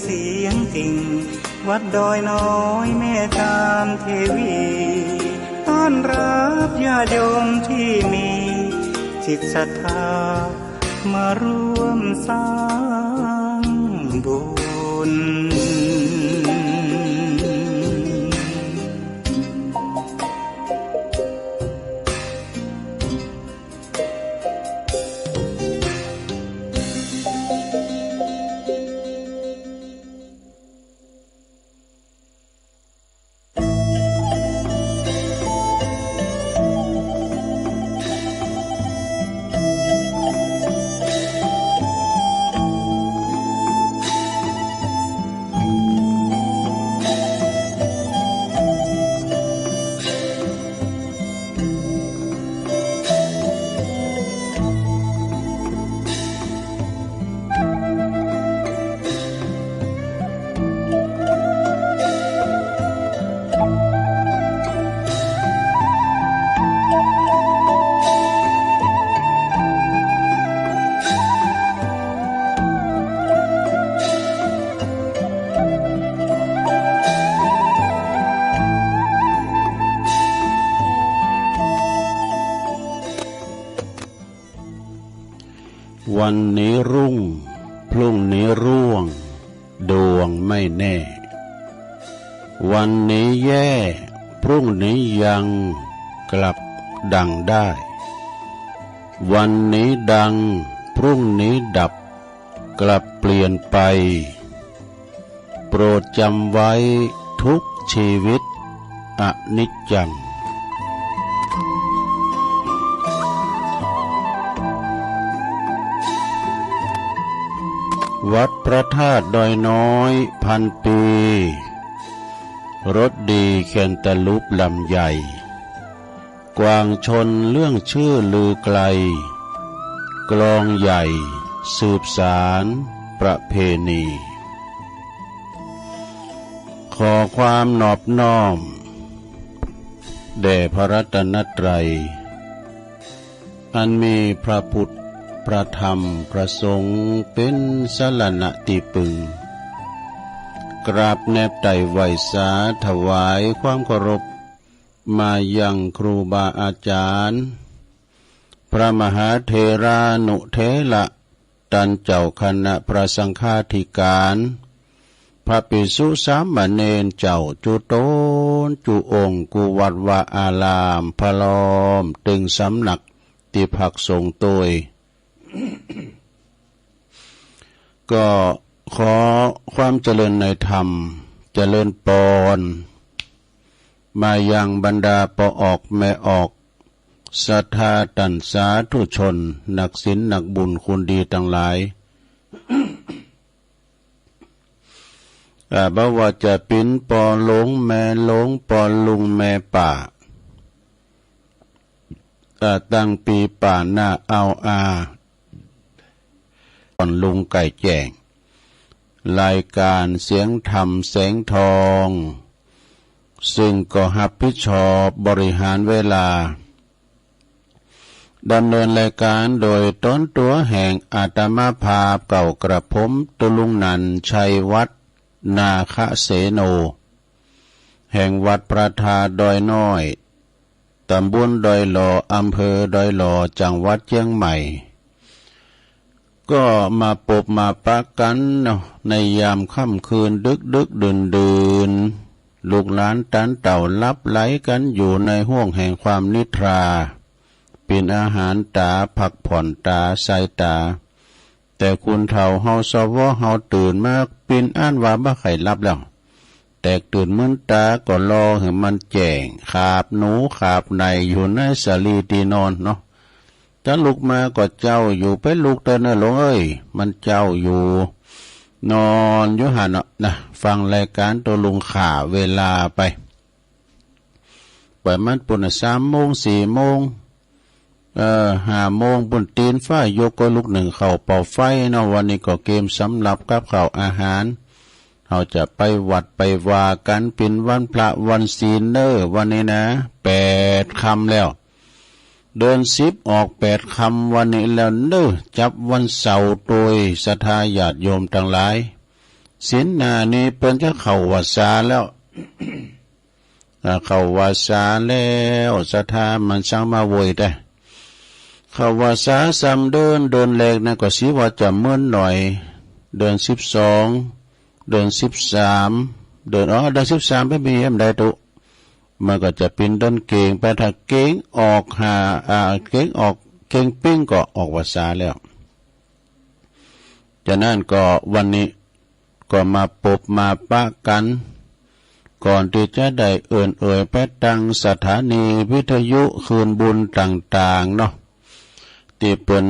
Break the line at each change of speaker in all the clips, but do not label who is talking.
เสียงจริงวัดดอยน้อยแม่ตามเทวีต้อนรับญาติโยมที่มีจิตศรัทธามาร่วมสร้างบุญ
วันนี้รุ่งพรุ่งนี้ร่วงดวงไม่แน่วันนี้แย่พรุ่งนี้ยังกลับดังได้วันนี้ดังพรุ่งนี้ดับกลับเปลี่ยนไปโปรดจำไว้ทุกชีวิตอนิจจังวัดพระธาตุดอยน้อยพันปีรถดีแคนตาลูปลำใหญ่กวางชนเรื่องชื่อลือไกลกลองใหญ่สืบสารประเพณีขอความนอบน้อมแด่พระรัตนตรัยอันมีพระพุทธพระธรรมพระสงฆ์เป็นสรณะที่พึ่งกราบแนบไต่ไหวสาถวายความเคารพมายังครูบาอาจารย์พระมหาเถรานุเถระตันเจ้าคณะพระสังฆาธิการพระภิกษุสามเณรเจ้าจุโตนจุองค์กุวัดวาอารามพลอมตึงสำนักที่พักสงฆ์โดยก็ขอความเจริญในธรรมเจริญปอนมายังบรรดาปอออกแม่ออกศรัทธาตันสาธุชนนักศีลนักบุญคุณดีทั้งหลายบ่ว่าจะเป็นปอหลงแม่หลงปอลุงแม่ป่าตั้งปีป่าหน้าเอาก่อนลุงไก่แจ้งรายการเสียงธรรมแสงทองซึ่งก็รับผิดชอบบริหารเวลาดำเนินรายการโดยต้นตัวแห่งอาตมาภาพเก่ากระผมตุลุงนันชัยวัฒน์นาคเสโนแห่งวัดพระธาตุดอยน้อยตำบลดอยหล่ออำเภอดอยหล่อจังหวัดเชียงใหม่ก็มาปบมาปะกันในยามค่ำคืนดึกดื่นลูกหลานตันเต่าลับไหลกันอยู่ในห้วงแห่งความนิทราเป็นอาหารตาผักผ่อนตาใส่ตาแต่คุณเฒ่าเฮาสวเฮาตื่นมาปินอ่านว่าบ่ไข่ลับแล้วแตกตื่นมึนตาก็รอให้มันแจ้งขาบหนูขาบในอยู่ในสาลีที่นอนเนาะถ้าลุกมาก็เจ้าอยู่ไปลุกเต้นหลงเอ้ยมันเจ้าอยู่นอนอยู่หันนะฟังรายการตัวลุงข่าเวลาไปมันปุ่น3 โมง 4 โมง5 โมงปุ่นตีนฟ้ายกก็ลุกหนึ่งเข้าเป่าไฟเนาะวันนี้ก็เกมสำหรับกับข้าวอาหารเราจะไปวัดไปว่ากันเป็นวันพระวันศีลเนอวันนี้นะ8 ค่ำแล้ว เดือน10ออก8 ค่ำวันนี้แล้วเน้อจับวันเสาร์โดยศรัทธาญาติโยมทั้งหลาย ศีลหน้านี้เปิ้นจะเข้าวาสาแล้ว เข้าวาสาแล้วศรัทธามันช่างมาโวยได้เข้าวาสาซ้ำเดินแรกนะก็สิว่าจะเมื่นหน่อยเดือน12เดือน13เดือน13ไม่มีได้ตุมันก็จะเป็นต้นเก่งไปถ้าเก่งออกหาเก่งออกเก่งปิ้งก็ออกวาสาแล้วจากนั้นก็วันนี้ก็มาปบมาปะกันก่อนที่จะได้ไปตั้งสถานีวิทยุคืนบุญต่างๆเนาะที่เป็น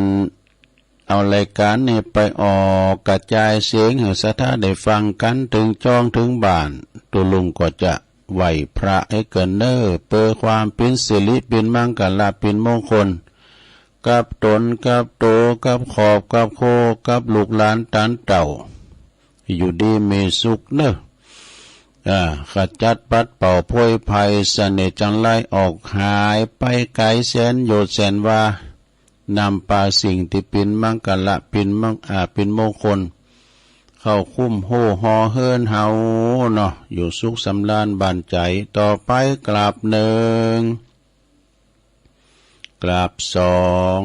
เอารายการนี้ไปออกกระจายเสียงให้สถาได้ฟังกันถึงจองถึงบ้านตัวลุงก็จะไหวพระให้เกินเนอเพื่อความเป็นสิริเป็นมังกรเป็นมงคลกับตนกับโตกับขอบกับโคกับลูกหลานตานเต่าอยู่ดีมีสุขเนอะขจัดปัดเป่าโพยภัยเสน่ห์จังไรออกหายไปไกลแสนโยชน์แสนว่านำปาสิ่งที่เป็นมังกรเป็นมงคลเข้าคุ้มโหหอเฮินเฮาเนาะอยู่สุขสำราญบานใจต่อไปกราบหนึ่งกราบสอง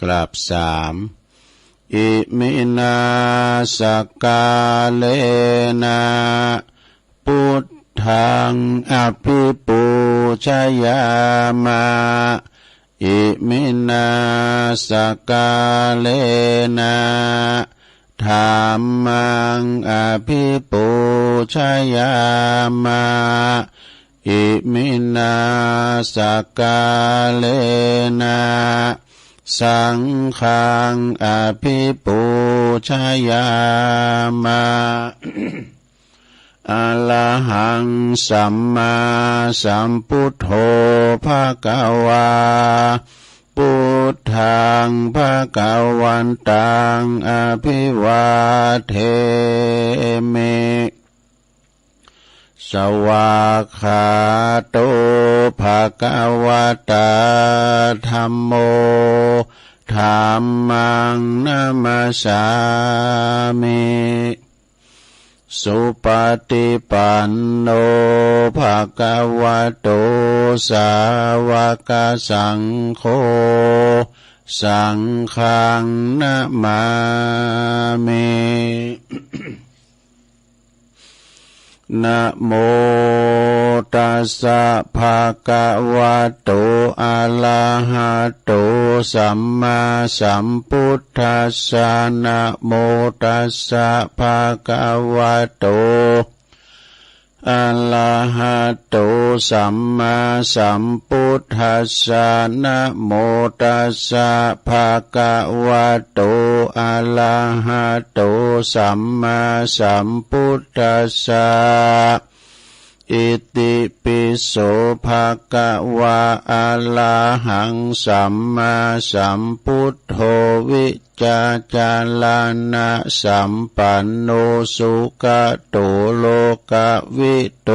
กราบสามอิมินาสกาเลนะพุทธังอภิปูชยามาอิมินาสกาเลนะธัมมังอภิปูชยามาอิมินาสกาเลนะสังฆังอภิปูชยามาอะระหังสัมมาสัมพุทโธภะคะวาพุทธังภะคะวันตังอภิวาเทมิสวากขาโตภะคะวะตาธัมโมธัมมังนะมัสสามิสุปฏิปันโนภะคะวะโตสาวกสังโฆสังฆังนะมามินะโมตัสสะภะคะวะโตอะระหะโตสัมมาสัมพุทธัสสะนะโมตัสสะภะคะวะโตอะระหะโตสัมมาสัมพุทธัสสะนะโมตัสสะภะคะวะโตอะระหะโตสัมมาสัมพุทธัสสะอิติปิโสภะคะวะอะระหังสัมมาสัมพุทโธวิจาจาลานะสัมปันโนสุขโตโลกวิโต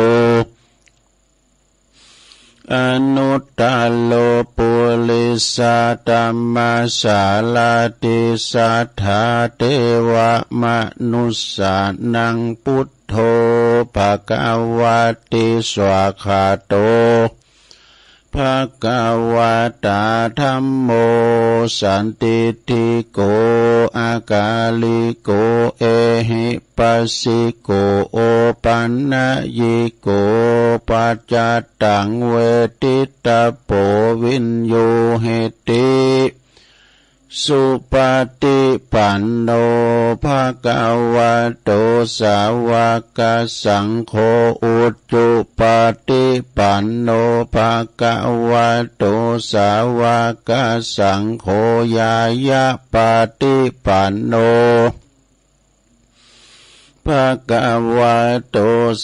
อนุตตโลปุริสตัมมาสาลาติสัทธาเทวมนุสสานังพุทโธภะคะวะติสวากขาโตภะคะวะตาธัมโมสันติติโกอากาลิโกเอหิปัสสิโกโอปันนะยิโกปัจจตังเวทิตาโปวินโยเหติสุปฏิปันโนภะคะวะโตสาวกสังโฆอุจจุปฏิปันโนภะคะวะโตสาวกสังโฆญายะปฏิปันโนภะคะวะโต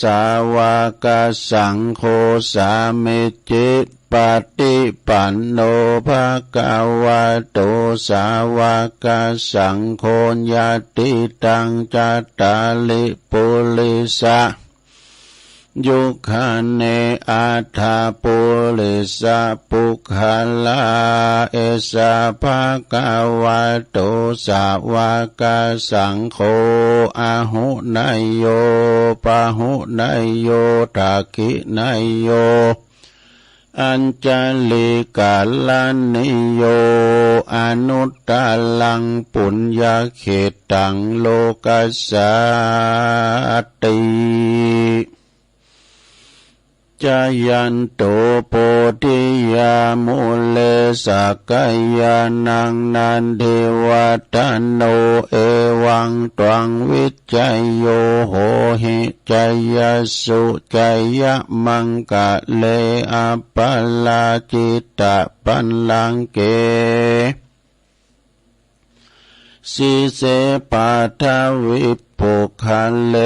สาวกสังโฆสามิจิปฏิปันโนภะคะวะโตสาวกสังโฆญาติตังจัตตาลิปุริสะ ยุคาเนอาทาปุริสะปุคลาเอสะภะคะวะโตสาวกสังโฆอาหุนายโยปะหุนายโยทักขินายโยอัญจลิกาลานิโยอนุตตลังปุญญาเขตังโลกัสสติจายันโตโพธิยามุเลสักยานังนันเทวตันโนเอวังตวังวิจัยโยโหหิจายสุจายมังกะเลอปะลาจิตตะปันลังเกสิเสปัทวิปุคันเล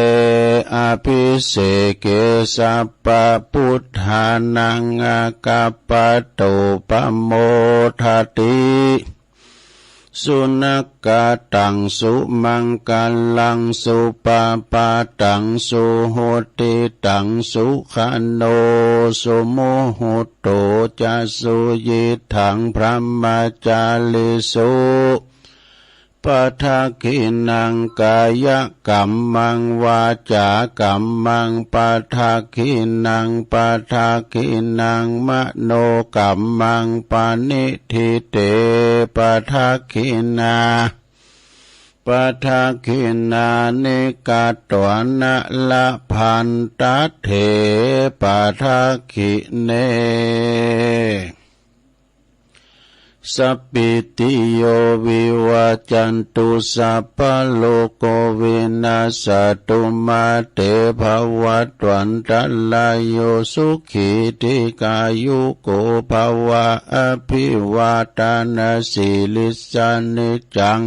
อภิเสเกสัพพพุทธานังอากัปปะโตปะโมทติสุนักกาตังสุมังกัลลังสุปาปาตังสุโหติตังสุขันโนสุโมโหโตจะสุยิทังพระมจาลิสุปัทขินังกายกัมมังวาจากัมมังปัทขินังปัทขินังมโนกัมมังปานิทิเตปัทขินาปัทขินานิกาตวนะละพันตัตเถปัทขิเนสัพพิติโยวิวัจจันตุสัพพะโลกวินาศตุมาเตภวัตวันตรายโยสุขีติกายุโกภวะอภิวาทานาสิลิสานิจัง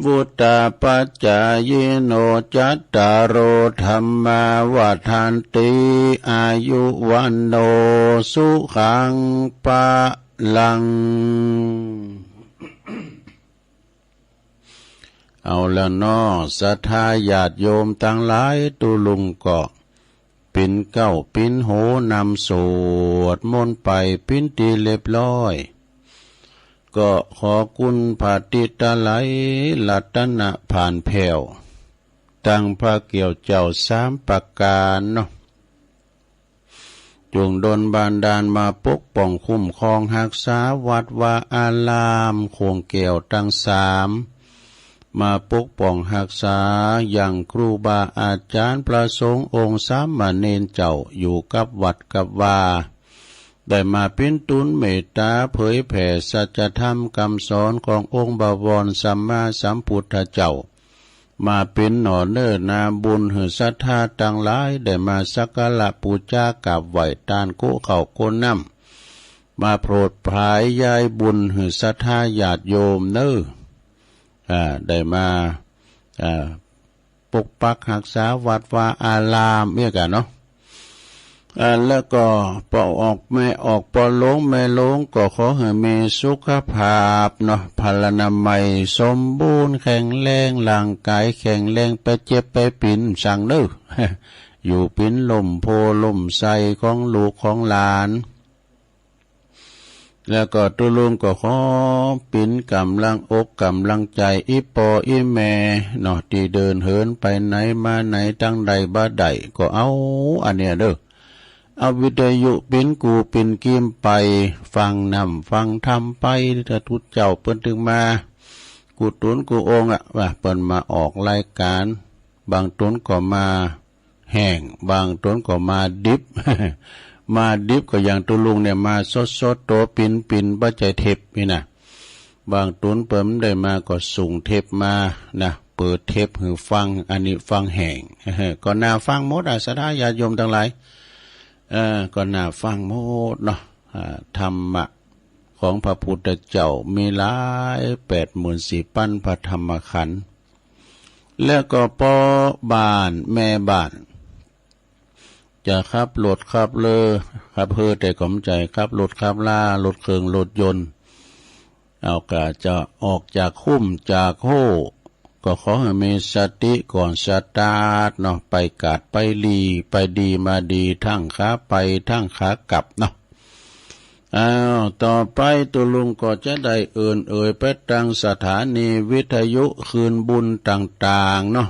วุตตาปัจจายโนจัตตารโอธัมมาวัฏันติอายุวันโนสุขังปะลังเอาละน้อศรัทธาญาติโยมทั้งหลายตุลุงก็ปิ่นเก้าปิ่นโหนำสวดมนต์ไปปิ่นตีเรียบร้อยก็ขอคุณพาติตาไหลลัตนะผ่านแผ่วตั้งพระเกี่ยวเจ้าสามประการเนาะจงดลบานดาลมาปกป้องคุ้มครองรักษาวัดวาอารามโคงแก้วทั้งสามมาปกป้องรักษาอย่างครูบาอาจารย์ประสงค์องค์สามเณรเจ้าอยู่กับวัดกับวาได้มาเป็นตุนเมตตาเผยแผ่สัจธรรมคำสอนขององค์บวรสัมมาสัมพุทธเจ้ามาเป็นหน่อเนื้อนาบุญหือศรัทธาต่างหลายได้มาสักการะปูชากราบไหว้ตานโกเข่าโกน้ำมาโปรดภายยายบุญหือศรัทธาญาติโยมเนื้อได้มาปกปักรักษาวัดวาอารามเนี่ยกันเนาะแล้วก็ปอออกไม่ออกปอลงไม่ลงก็ขอให้มีสุขภาพเนาะพลานามัยสมบูรณ์แข็งแรงร่างกายแข็งแรงไปเจ็บไปปิ่นสั่งเด้อ อยู่ปิ่นลมโพลมใสของลูกของหลานแล้วก็ตุลุงก็ขอปิ่นกำลังอกกำลังใจอีปออีแม่เนาะที่เดินเหินไปไหนมาไหนตั้งใดบ้าใดก็เอาอันเนี้ยเด้อเอาวิทยุปิ่นกูปิ่นกิมไปฟังนำฟังทำไปถ้าทุกเจ้าเปิ้นถึงมากูตุนกูองว่าเปิ้นมาออกรายการบางตุนก็มาแห้งบางตุนก็มาดิบ มาดิบก็อย่างตุลุงเนี่ยมาสดโตปิ่นบ่ใจเทปนี่นะบางตุนเปิ้นได้มาก็ส่งเทปมานะเปิดเทปให้ฟังอันนี้ฟังแห้ง ก็น่าฟังหมดศรัทธาญาติโยมทั้งหลายก็น่าฟังหมดเนาะธรรมะของพระพุทธเจ้ามีหลาย84,000พระธรรมขันธ์แล้วก็พ่อบ้านแม่บ้านจะขับรถขับเรือขับแต่กลมใจขับรถขับล่ารถเครื่องรถยนต์เอาก็จะออกจากคุ้มจากโห่ ก็ขอให้มีสติก่อนสตาร์ทเนาะไปกาดไปลีไปดีมาดีทั้งขาไปทั้งขากลับเนาะต่อไปตุลุงก็จะได้ไปตั้งสถานีวิทยุคืนบุญต่างๆเนาะ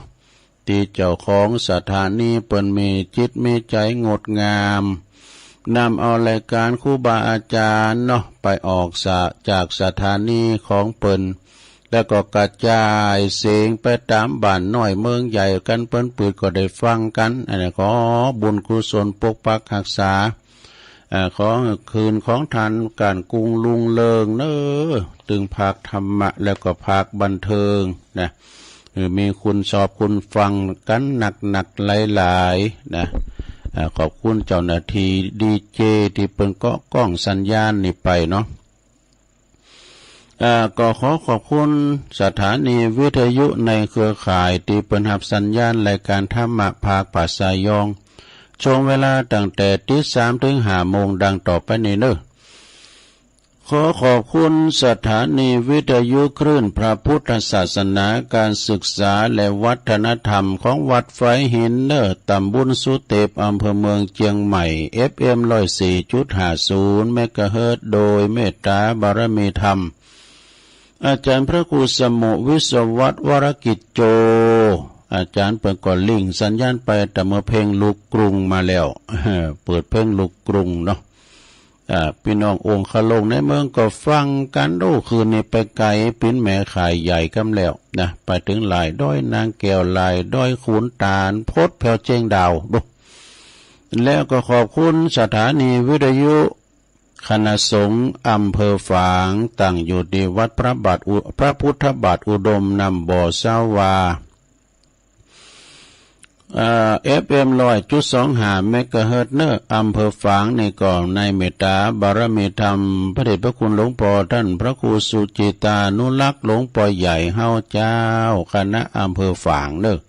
ที่เจ้าของสถานีเปิ้นมีจิตมีใจงดงามนำเอารายการครูบาอาจารย์เนาะไปออกจากสถานีของเปิ้นแล้วก็กระจายเสียงไปตามบ้านน้อยเมืองใหญ่กันเปิ้นปืดก็ได้ฟังกันอันนี้ขอบุญกุศลปกปักรักษาของคืนของทันการกรุงลุงเลิงเนอตึงภาคธรรมะแล้วก็ภาคบันเทิงนะมีคุณสอบคุณฟังกันหนักๆหลายๆนะขอบคุณเจ้าหน้าที่ดีเจที่เปิ้นก็กล้องสัญญาณนี่ไปเนาะก็ขอบคุณสถานีวิทยุในเครือข่ายที่เปิ้นรับสัญญาณรายการธรรมะภาคภาษายองช่วงเวลาตั้งแต่ตี 3 ถึง 5 โมงดังต่อไปนี้เนอะขอบคุณสถานีวิทยุคลื่นพระพุทธศาสนาการศึกษาและวัฒนธรรมของวัดไฟหินเนอตำบลสุเทพอำเภอเมืองเชียงใหม่ FM 104.50 เมกะเฮิรตซ์โดยเมตตาบารมีธรรมอาจารย์พระครูสมุวิศวัตวรกิจโจอาจารย์เปิดก่อนลิงสัญญาณไปแต่เมื่อเพลงลูกกรุงมาแล้วเปิดเพลงลูกกรุงเนาะพี่น้ององค์ขลงในเมืองก็ฟังกันโอ้คืนนี้ไปไกลปิ้นแม่ขายใหญ่กำแล้วนะไปถึงหลายด้อยนางแก้วหลายด้อยขุนตาลพดแผ่วเจงดาวดูแล้วก็ขอบคุณสถานีวิทยุคณะสงฆ์อำเภอฝางตั้งอยู่ที่วัดพระพุทธบาทอุดมนำบ่อเศร้าวาFM 100.25 เมกะเฮิรตซ์เนออำเภอฝางในก่อนในเมตตาบารมีธรรมพระเดชพระคุณหลวงพ่อท่านพระครูสุจิตานุรักษ์หลวงพ่อใหญ่เฮาเจ้าคณะอำเภอฝางเนอ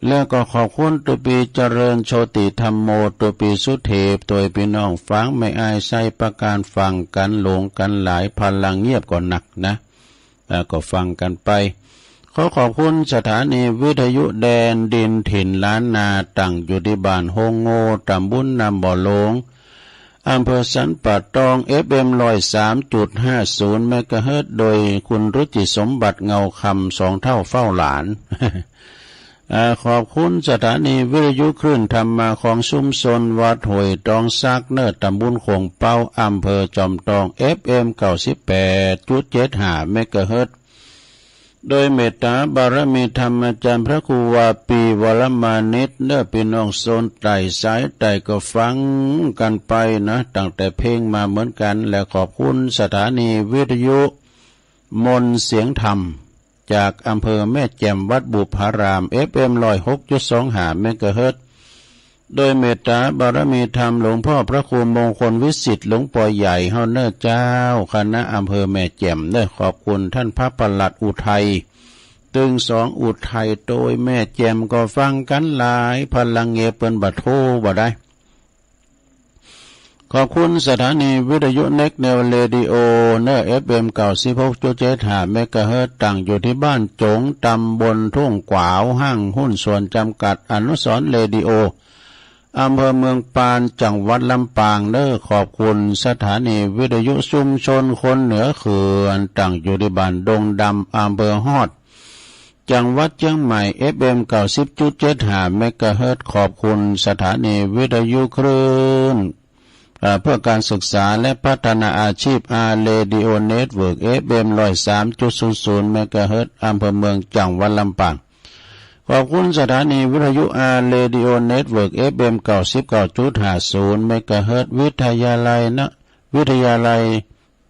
แล้วก็ขอบคุณตัวปีเจริญโชติธรรมโมตัวปีสุเทพตัวพี่น้องฟังไม่อายใส่ประการฟังกันหลงกันหลายพลังเงียบก่อนหนักนะก็ฟังกันไปขอบคุณสถานีวิทยุแดนดินถิ่นล้านนาตั้งอยู่ที่บ้านโฮงโง่ตำบลนำบ่อหลงอำเภอสันป่าตอง FM 103.50 เมกะเฮิรตซ์โดยคุณรุจิสมบัติเงาคำ2 เท่าเฝ้าหลาน ขอบคุณสถานีวิทยุคลื่นธรรมาของชุมชนวัดห้วยตองซักเนอตำบลโขงเป้าอำเภอจอมทอง FM 98.75 เมกะเฮิรตซ์โดยเมตตาบารมีธรรมอาจารย์พระครูวาปีวรมานิตเนื้อพี่น้องโซนไต่สายไต่ก็ฟังกันไปนะตั้งแต่เพลงมาเหมือนกันและขอบคุณสถานีวิทยุมนเสียงธรรมจากอำเภอแม่แจ่มวัดบุพาราม FM 106.25 เมกะเฮิรตซ์โดยเมตตาบารมีธรรมหลวงพ่อพระครูมงคลวิสิทธิ์หลวงพ่อใหญ่เฮาเนอเจ้าคณะอำเภอแม่แจ่มเนอขอบคุณท่านพระปลัดอุทัยตึง2อุทัยโดยแม่แจ่มก็ฟังกันหลายพลังเงเปิ้นบัดโทบ่ได้ขอบคุณสถานีวิทยุเน็กแนวเรดิโอเนอ FM 96.75 เมกะเฮิรตซ์ตั้งอยู่ที่บ้านจงตำบลทุ่งกวาวห้างหุ้นส่วนจำกัดอนุสรณ์เรดิโออำเภอเมืองปานจังหวัดลำปางเนอขอบคุณสถานีวิทยุชุมชนคนเหนือเขื่อนตั้งอยู่ที่บ้านดงดำอำเภอฮอดจังหวัดเชียงใหม่ FM 90.75 เมกะเฮิรตซ์ขอบคุณสถานีวิทยุคลื่นเพื่อการศึกษาและพัฒนาอาชีพเรดิโอเน็ตเวิร์ก FM 103.00 เมกะเฮิรตซ์อำเภอเมืองจังหวัดลำปางขอบคุณสถานีวิทยุเรดิโอเน็ตเวิร์ก FM 99.50 เมกะเฮิรตซ์วิทยาลัย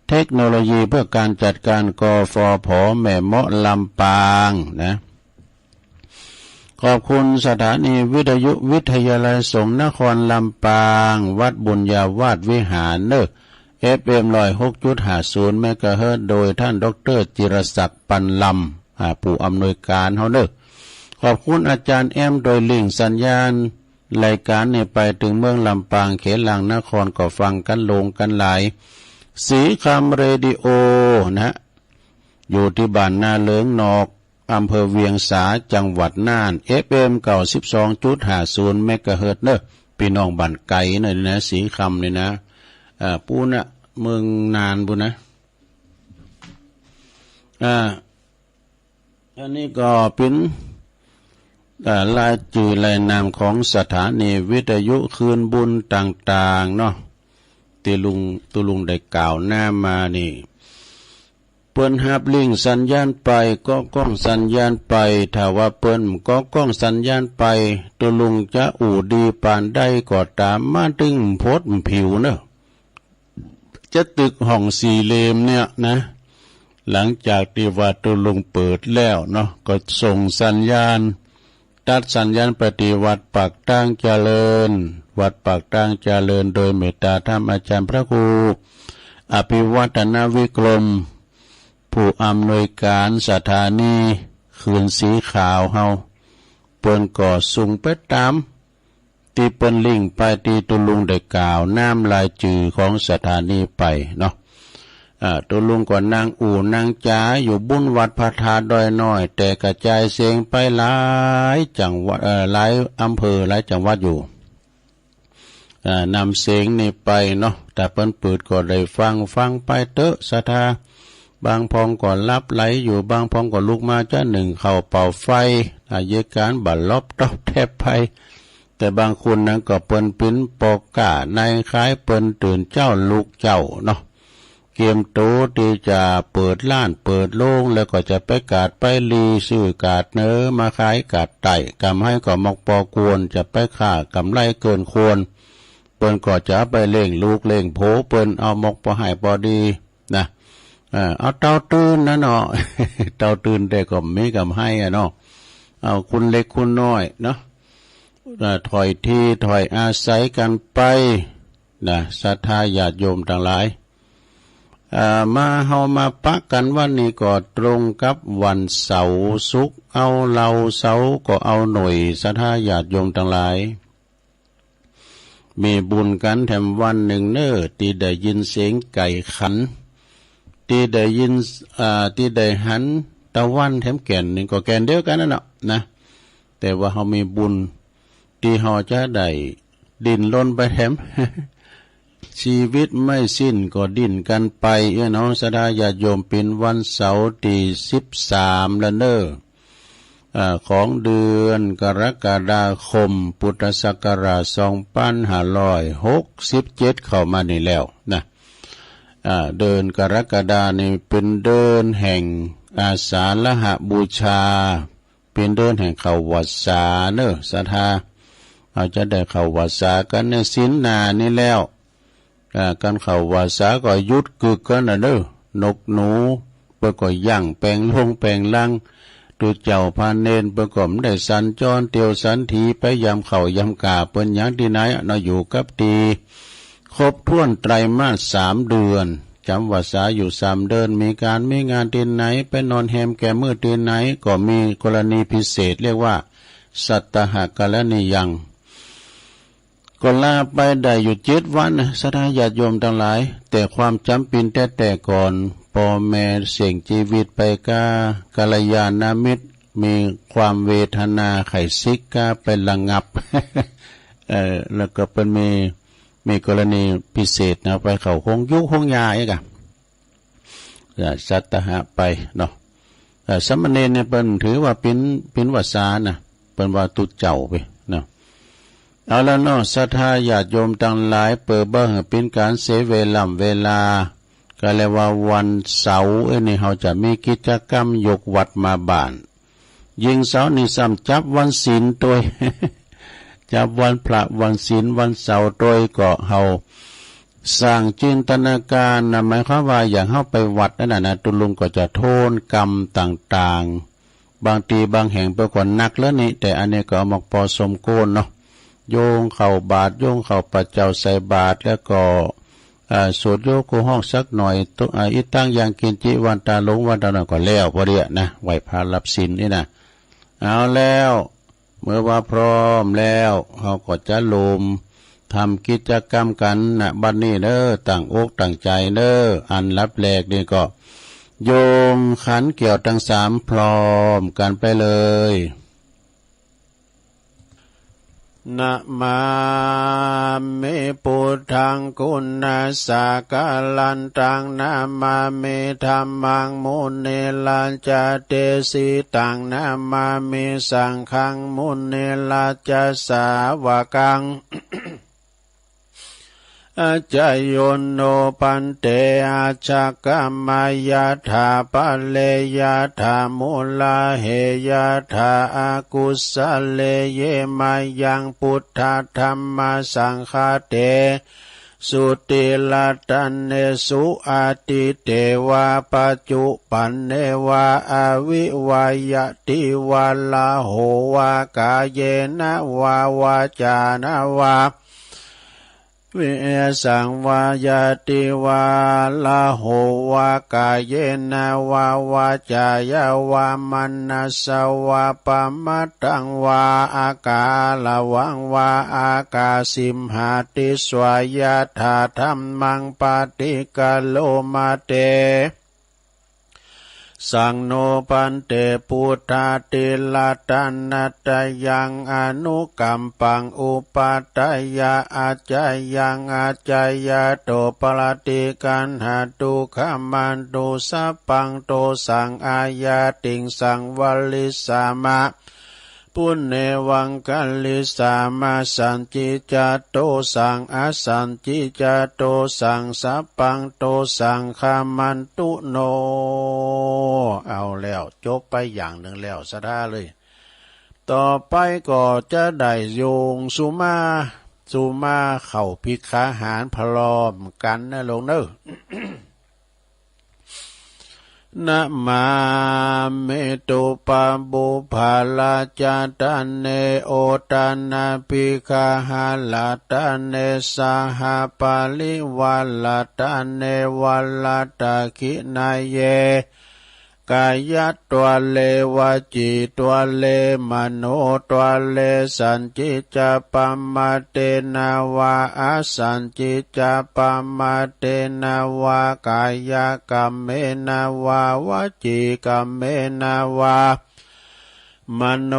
เทคโนโลยีเพื่อการจัดการกฟผ.แม่เมาะลำปางนะขอบคุณสถานีวิทยุวิทยาลัยสงฆ์นครลำปางวัดบุญญาวาสวิหารเนอ FM 106.50 เมกะเฮิรตซ์โดยท่านดร.จิรศักดิ์ปันลำผู้อำนวยการเฮาเนอขอบคุณอาจารย์แอมโดยลิงก์สัญญาณรายการเนี่ยไปถึงเมืองลำปางเขตหลังนครก็ฟังกันลงกันหลายสีคำเรดิโอนะอยู่ที่บ้านนาเลิงนอก อำเภอเวียงสาจังหวัดน่าน FM 92.50 เมกะเฮิรตซ์เนอะพี่น้องบ้านไกลหน่อยนะสีคำเลยนะปูน่ะเมืองนานปูนะอันนี้ก็เป็นรายจื่อรายนามของสถานีวิทยุคืนบุญต่างๆเนาะตุลุงได้กล่าวหน้ามานี่เปิ้นฮับลิงสัญญาณไปก็กล้องสัญญาณไปถ้าว่าเปิ้นก็กล้องสัญญาณไปตุลุงจะอู่ดีปานได้ก็ตามมาถึงโพดผิวเนอะจะตึกห้องสี่เหลี่ยมเนี่ยนะหลังจากที่ว่าตุลุงเปิดแล้วเนาะก็ส่งสัญญาณตัดสัญญาณปฏิวัติปากตั้งเจริญวัดปากตั้งเจริญโดยเมตตาธรรมอาจารย์พระครูอภิวัฒนวิกรมผู้อำนวยการสถานีคืนสีขาวเฮาเปิ้นก่อส่งไปตามที่เปิ้นลิงไปที่ตุลุงได้กล่าวน้ำลายจือของสถานีไปเนาะตุลุงก็นั่งอู่นั่งจ๋าอยู่บุญวัดพระธาตุดอยน้อยแต่กระจายเสียงไปหลายจังหวัดหลายอำเภอหลายจังหวัดอยู่นำเสียงนี่ไปเนาะแต่เปิ้นเปิดก็ได้ฟังไปเตอะศรัทธาบางพองก็รับไหลอยู่บางพองก็ลุกมาจะหนึ่งเข้าเป่าไฟอาเยการบัดลบตอบแทบไปแต่บางคนนั้นก็เปิ้นปิ้นปอกกาในคล้ายเปิ้นตื่นเจ้าลูกเจ้าเนาะเกมโตที่จะเปิดร้านเปิดโล่งแล้วก็จะไปกาดไปลีซื้อกาดเนื้อมาขายกาดไต่กำให้ก็มอกปอกวนจะไปฆ่ากำไรเกินควรเปิ้นก็จะไปเล่งลูกเล่งโผเปิ้นเอามอกปอให้ปอดีนะเอาเต้าตื่นนะเนาะ เต้าตื่นแต่ก็ไม่กำให้เนาะเอาคุณเล็กคุณน้อยเนาะถอยที่ถอยอาศัยกันไปนะศรัทธาญาติโยมทั้งหลายมาเฮามาปะกันวันนี้ก็ตรงกับวันเสาร์ศุกร์เอาเราเสาร์ก็เอาหน่วยศรัทธาญาติโยมทั้งหลายมีบุญกันแถมวันหนึ่งเน้อที่ได้ยินเสียงไก่ขันที่ได้ยินที่ได้หันตะวันแถมแก่นหนึ่งก็แก่นเดียวกันนั่นแหละนะแต่ว่าเขามีบุญที่เขาจะได้ดินล้นไปแถม ชีวิตไม่สิ้นก็ดิ้นกันไปน้องศรัทธาญาติโยมเป็นวันเสาร์ที่13แล้วเน้อของเดือนกรกฎาคมพุทธศักราช2567เข้ามานี่แล้วนะเดินกรกฎานี่เป็นเดินแห่งอาสาฬหบูชาเป็นเดินแห่งเข้าวัดสาเนอะศรัทธาเราจะได้เข้าวัดสากันในศีลนานี่แล้วการเข้าวัดสาก็ยุดกึกกันนะเด้อนกหนูเพื่อก็ย่างแปลงลงแปลงลังดูเจ้าพาเนนเพื่อก็ได้สัญจรเตียวสันทีไปยามเข้ายามกาเปิ้นอย่างที่ไหนเนาะอยู่กับดีครบถ้วนไตรมาส3 เดือนจำวัดสาอยู่3 เดือนมีการมีงานที่ไหนไปนอนแฮมแก่มือที่ไหนก็มีกรณีพิเศษเรียกว่าสัตตหกรณียังก็ลาไปได้อยู่7 วันศรัทธาญาติโยมทั้งหลายแต่ความจำเป็นแต่ก่อนพ่อแม่เสี่ยงชีวิตไปกัลยาณมิตรมีความเวทนาไข้ซิกก็ไประงับ แล้วก็เป็นมีกรณีพิเศษนะไปเข้าห้องยุคห้องยาอีกอะสัตตหะไปเนาะสมณเณรเนี่ยเป็นถือว่าเป็นวัดสานะเป็นว่าตุเจ้าไปเนาะเอาแล้วเนาะศรัทธาญาติโยมทั้งหลายเปิดเบิ่งเป็นการเสียเวลาก็เลยว่าวันเสาร์นี่เขาจะมีกิจกรรมยกวัดมาบ้านยิงเสาร์นี่ซ้ำจับวันศีลตัว จับวันพระวันศีลวันเสาร์โดยก็เฮาสร้างจินตนาการนะหมายความว่าอย่างเฮาไปวัดนั่นน่ะตุลุงก็จะโทษกรรมต่างๆบางทีบางแห่งไปกว่านักแล้วนี่แต่อันนี้ก็เอามาพอสมโกนเนาะโยงเข้าบาทโยงเข้าปัจเจ้าใส่บาทแล้วก็สวดโยกูห้องสักหน่อยตัวอิตั้งอย่างกินจิวันตาหลงวันตาหน่อยก็แล้วพอดีนะไหวพารับศีลนี่นะเอาแล้วเมื่อว่าพร้อมแล้วเขาก็จะลมทำกิจกรรมกันนะบัดนี้เด้อตั้งอกตั้งใจเด้ออันรับแรกนี่ก็ โยงขันเกี่ยวทั้งสามพร้อมกันไปเลยนะมามิพุทธังคุณาสากาลันตังนะมามิธัมมังมุนิลัญจเตสิตังนะมามิสังฆังมุนิลัญจสาวกัง อาจายโยนโนปันเตอาชกมายาธาปะเลยาธามุลาเหยาธาอากุสเลเยมายังพุทธธรรมสังฆเตสุติลตันเนสุอาติเตวาปัจจุปันเนวาอาวิวายติวาลาโหวากาเยนะวาวาจานะวาวิสังวายติวาลาโหวากายเยนะวาวาจายาวามันนัสวาปะมัตตังวาอากาลวังวาอากาสิมหาติสวายาธาธัมมังปฏิกาโลมาเตสังโนปันเตปุตตาติลาตันนัตยังอนุกัมปังอุปัตตยาอาจายังอาจายาโตปรติกันหาตุขมันตุสัพพังโตสังอายาติงสังวลิสามะปุณเนวังกัลลิสามาสันจิจโตสังอสันจิจโตสังสัพพังโตสังขามันตุโนเอาแล้วจบไปอย่างหนึ่งแล้วสะท่าเลยต่อไปก็จะได้โยงสุมาเข้าพิกขาหารพร้อมกันนะลงเนอะ นะมาเมตุปะบุภาลาจาตันเนโอตานาปิคาหาลาตันเนสหปาลิวาลาตันเนวัลาตาคินาเยกายตัวเลวจีตัวเลมโนตัวเลสันจิจปัมมาเตนาวาอาสันจิจปัมมาเตนาวากายกรรมเมนาวาวจีกรรมเมนาวามโน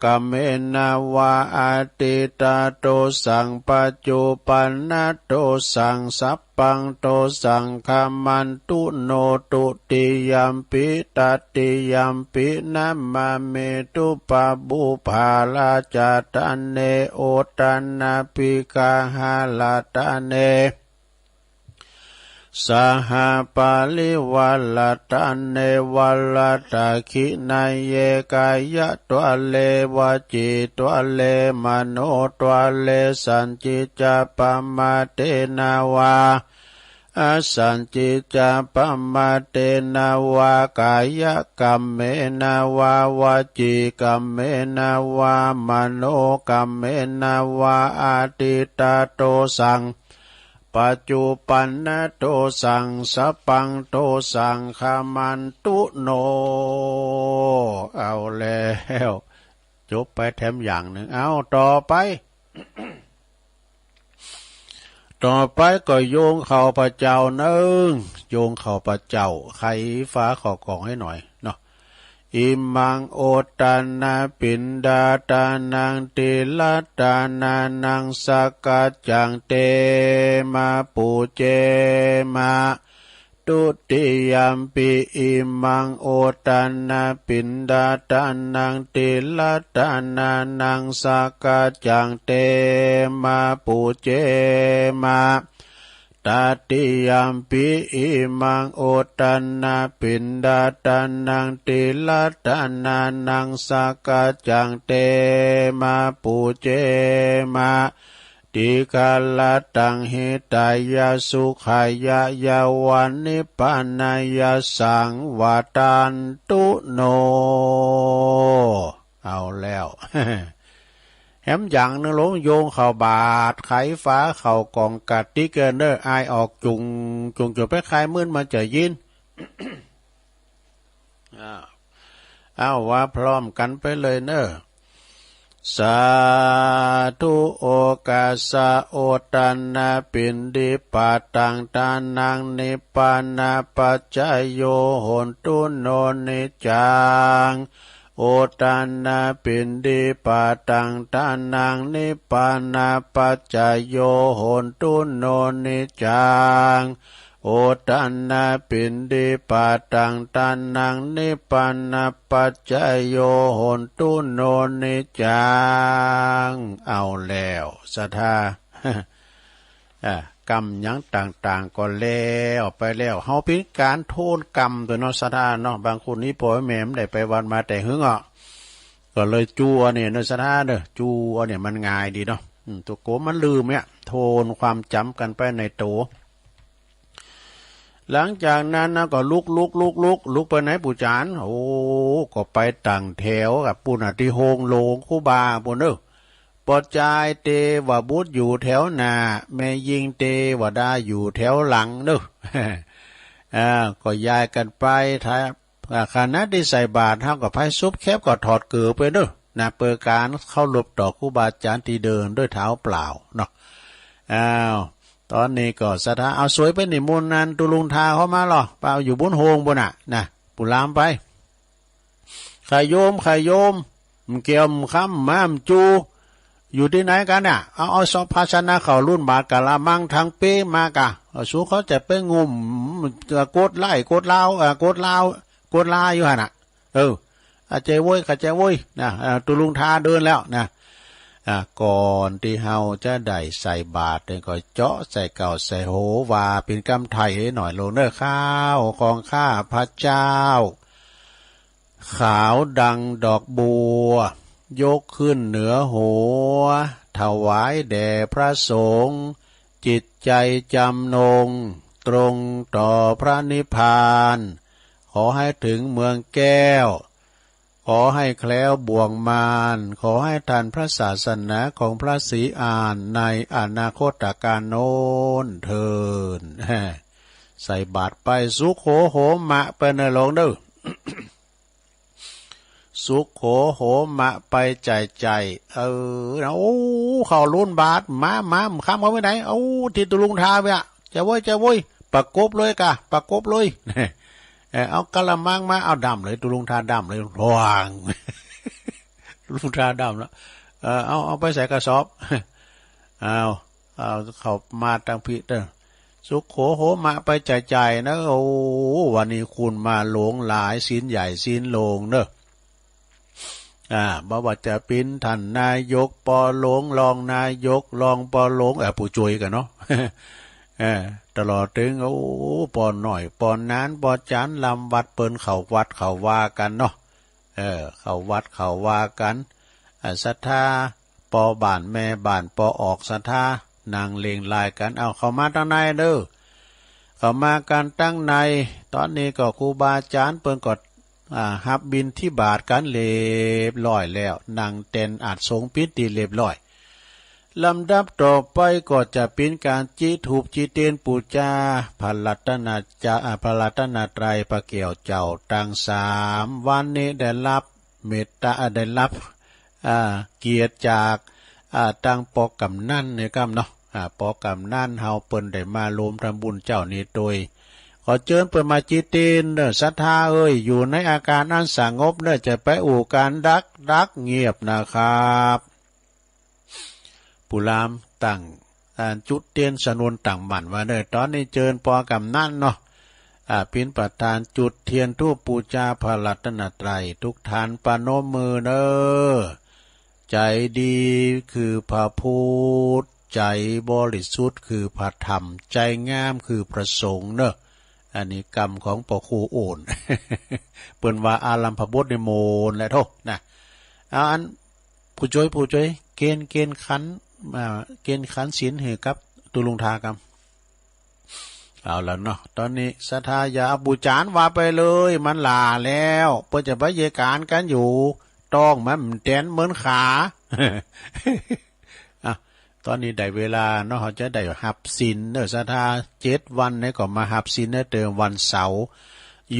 กัมเมนะวาอาติตาโตสังปัจจุปันนโตสังสัพพังโตสังฆามันตุโนตุติยัมปิตติยัมปินัมมาเมตุปะบุภาลาจาตันเนโอตันนาปิกาหาลาตันเนสหปาลิวัลตันเนวัลตาคินาเยกายะตัวเลวจิตัวเลมโนตัวเลสันจิจปัมมาเตนาวาอาสันจิจปัมมาเตนาวากายกรรมเมนาวาวจิกรรมเมนาวามโนกรรมเมนาวาอาติตาโตสังปัจจุปันนโตสังสัพพังโตสังฆามันตุโนเอาแล้วจบไปแถมอย่างหนึ่งเอาต่อไป ต่อไปก็โยงเข้าพระเจ้าหนึ่งโยงเข้าพระเจ้าไขฟ้าขอกองให้หน่อยเนาะอิมังโอตานาปินดาตานังติลัตตานานังสกัจจังเตมาปูเจมาตุติยัมปิอิมังโอตานาปินดาตานังติลัตตานานังสกัจจังเตมาปูเจมาตติยัมปิอิมังโอตันนาปินดาตันนังติลัตตานานังสกัจจังเตมาปูเจมาติกาลตังหิตายาสุขายายาวันนิพพานายาสังวาตันตุโนเอาแล้วแหมอย่างนึงลงโยงเข้าบาทไขฟ้าเข้ากองกัดติเกเนอร์อายออกจุงจไปคลายมื่นมันจะยิน เอาว่าพร้อมกันไปเลยเนอ สาธุโอกาสะโอตันนาปินดิปาตังตานังนิปานาปัจจโยโหนตุโนนิจังโอตันนาปินดิปาตังตานังนิปานาปัจจโยโหนตุโนนิจังโอตันนาปินดิปาตังตานังนิปานาปัจจโยโหนตุโนนิจังเอาแล้วศรัทธากรรมยังต่างๆก็แล้วไปแล้วเฮาเป็นการโทษกรรมตัวเนาะศรัทธาเนาะบางคนนี่พ่อแม่ได้ไปวันมาแต่หึงอ่ะก็เลยจัวเนี่ยเนาะศรัทธาเด้อจัวเนี่ยมันง่ายดีเนาะตัวโกมันลืมเนี่ยโทนความจำกันไปในตัวหลังจากนั้นนะก็ลุกไปไหนปู่จานโอ้ก็ไปต่างแถวกับปุ่นที่โฮงโลงคูบาปุ่นเด้อปอจายเตว่าบุตรอยู่แถวหน้าแม่ยิงเตว่าได้อยู่แถวหลังเด้อก็ย้ายกันไปท้ายคณะที่ใส่บาตรเท่ากับไพ่ซุปแคบก็ถอดเกือไปเด้อนะเปิดการเข้าหลบต่อครูบาอาจารย์ที่เดินด้วยเท้าเปล่าเนาะตอนนี้ก็ศรัทธาเอาสวยไปนิมนต์นันตุลุงทาเข้ามาหรอเปล่าอยู่บนโฮงบนน่ะนะปุรามไปใครโยมเกี่ยวค้ำม้ามจูอยู่ที่ไหนกันเนี่ยเอาสภาชนะเขารุ่นบาทกะละมังทางเป้มากะสู้เขาจะไปงุ่มโกดไล่โกดลาวโกดลาอยู่ฮะน่ะอาเจว้ยขะเจว้ยนะตุลุงทาเดินแล้วนะก่อนที่เฮาจะได้ใส่บาตรเนี่ยก็เจาะใส่เก่าใส่โหวาเป็นกำไทยหน่อยลงเนื้อข้าวของข้าพระเจ้าขาวดังดอกบัวยกขึ้นเหนือหัวถวายแด่พระสงฆ์จิตใจจำนงตรงต่อพระนิพพานขอให้ถึงเมืองแก้วขอให้แคล้วบ่วงมารขอให้ทันพระศาสนาของพระศรีอานในอนาคตการโน้นเถิดใส่บาตรไปสุขโขโหมะไปในหลวงเด้อ สุขโขโหมะไปใจโอ้เขาลุ้นบาทมาข้ามเขาไปไหนที่ตุลุงทาไปจะโว้ยประกบเลยประกบเลยเอากะละมังมาเอาดำเลยตุลุงทาดำเลยรวางตุลุงทาดำแล้วเอาไปใส่กระสอบเอาเขามาตังพิเตอร์สุขโขโหมะไปใจนะวันนี้คุณมาหลงหลายศีลใหญ่ศีลโลงเนอะบ่ว่าจะเป็นท่านนายกปอหลงรองนายกรองปอหลงผู้ช่วยกันเนาะตลอดถึงปอหน่อยปอนนั้นปอจานลำวัดเปิ้นเขาวัดเขาว่ากันเนาะเขาวัดเขาว่ากันศรัทธาปอบ้านแม่บ้านปอออกศรัทธานางเลงลายกันเข้ามาตั้งในเด้อเข้ามากันตั้งในตอนนี้ก็ครูบาอาจารย์เปิ้นก็ฮับบินที่บาทกันเรียบร้อยแล้วนางเต็นอาจสงปิดดีเรียบร้อยลำดับต่อไปก็จะเป็นการจีถูกจีเตียนปูจาพระรัตนตรัยพระเกี่ยวเจ้าตั้ง3วันนี้ได้รับเมตตาได้รับเกียรติจากตั้งปอกำนันเนี่ยครับเนาะปอกำนันเฮาเปิ้นได้มาร่วมทำบุญเจ้านี้โดยขอเชิญเปิดมาจีเตีนเนอศรัทธาอยู่ในอาการอันสงบเนอจะไปการดักเงียบนะครับปุรามตั้งจุดเตียนสนวนต่างหมันว่าเนอตอนนี้เชิญปอกำนั่นเนาะเป็นประธานจุดเทียนทูปปูชาพระรัตนตรัยทุกทานปนมมือเนอใจดีคือพระพุทธใจบริสุทธิ์คือพระธรรมใจงามคือพระสงฆ์เนออันนี้กรรมของปอครูโอนเปิ้นว่าอารัมพบทในโมนและโทนะอันผู้ช่วยเกณฑ์ขันศีลให้กับตุลุงทากรรมเอาแล้วเนาะตอนนี้ศรัทธาอย่าบูจานว่าไปเลยมันลาแล้วเพื่อจะไปเยการกันอยู่ต้องมันแตนเหมือนขาตอนนี้ได้เวลาเนาะเขาจะได้หับศีลเนอะศรัทธา7 วันนี่ก็มาหับศีลเติมวันเสาร์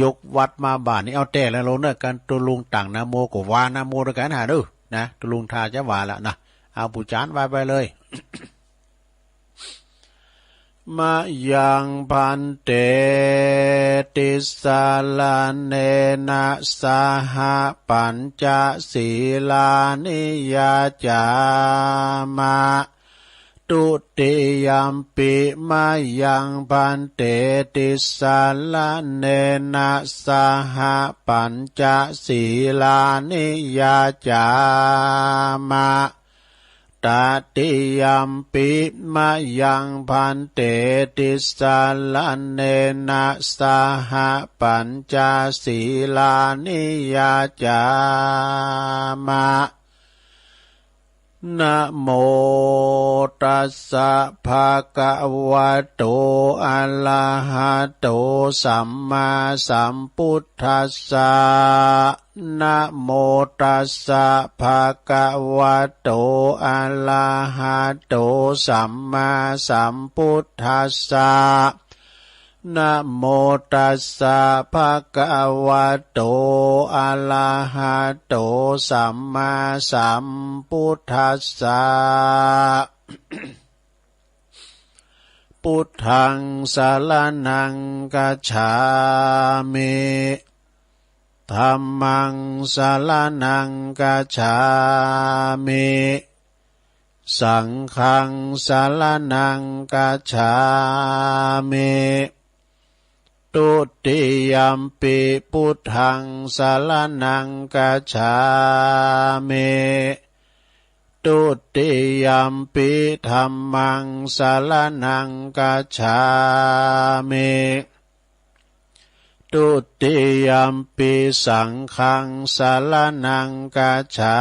ยกวัดมาบ้านนี่เอาแต่แล้วลงเนอะกันตุลุงต่างนะโมก็ว่านะโมด้วยกันหาเด้อ นะตุลุงทาจะว่าละนะเอาปู่จานไว้ไปเลย มะยังพันเตติสาลาเนนะสหปัญจศีลานิยาจามะตุติยัมปิมายังพันเตติสาลาเนนะสหปัญจศีลานิยาจามะตติยัมปิมายังพันเตติสาลาเนนะสหปัญจศีลานิยาจามะนะโมตัสสะภะคะวะโตอะระหะโตสัมมาสัมพุทธัสสะนะโมตัสสะภะคะวะโตอะระหะโตสัมมาสัมพุทธัสสะนะโมตัสสะภะคะวะโตอะระหะโตสัมมาสัมพุทธัสสะ พุทธังสรณังคัจฉามิธัมมังสรณังคัจฉามิสังฆังสรณังคัจฉามิตุติยัมปิพุทธังสรณังคัจฉามิตุติยัมปิธัมมังสรณังคัจฉามิตุติยัมปิสังฆังสรณังคัจฉา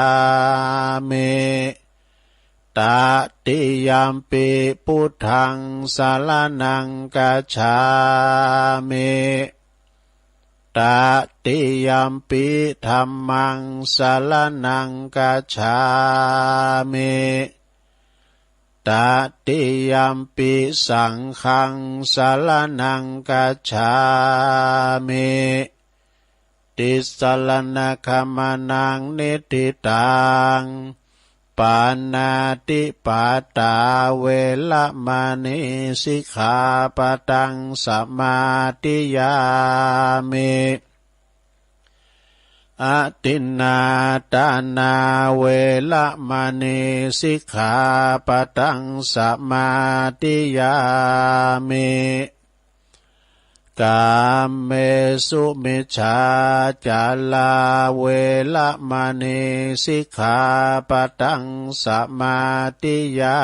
มิตติยัมปิพุทธังสรณังคัจฉามิตติยัมปิธัมมังสรณังคัจฉามิตติยัมปิสังฆังสรณังคัจฉามิติสรณคัมมานังนิทิตังปานาติปาตาเวละมณีสิกขาปะทังสมาธิยามิอะตินนาตานาเวละมณีสิกขาปะทังสมาธิยามิกามเมสุมิจฉาจาลาเวละมณีสิกขาปะทังสมาธิยา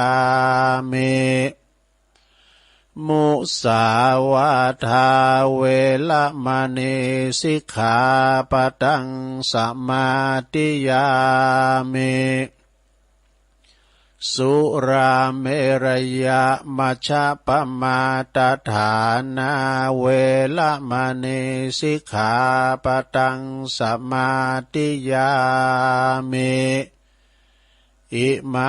มิมุสาวาทาเวละมณีสิกขาปะทังสมาธิยามิสุราเมรยะมัชฌะปมาทฐานาเวละมณีสิกขาปะทังสมาธิยามิอิมา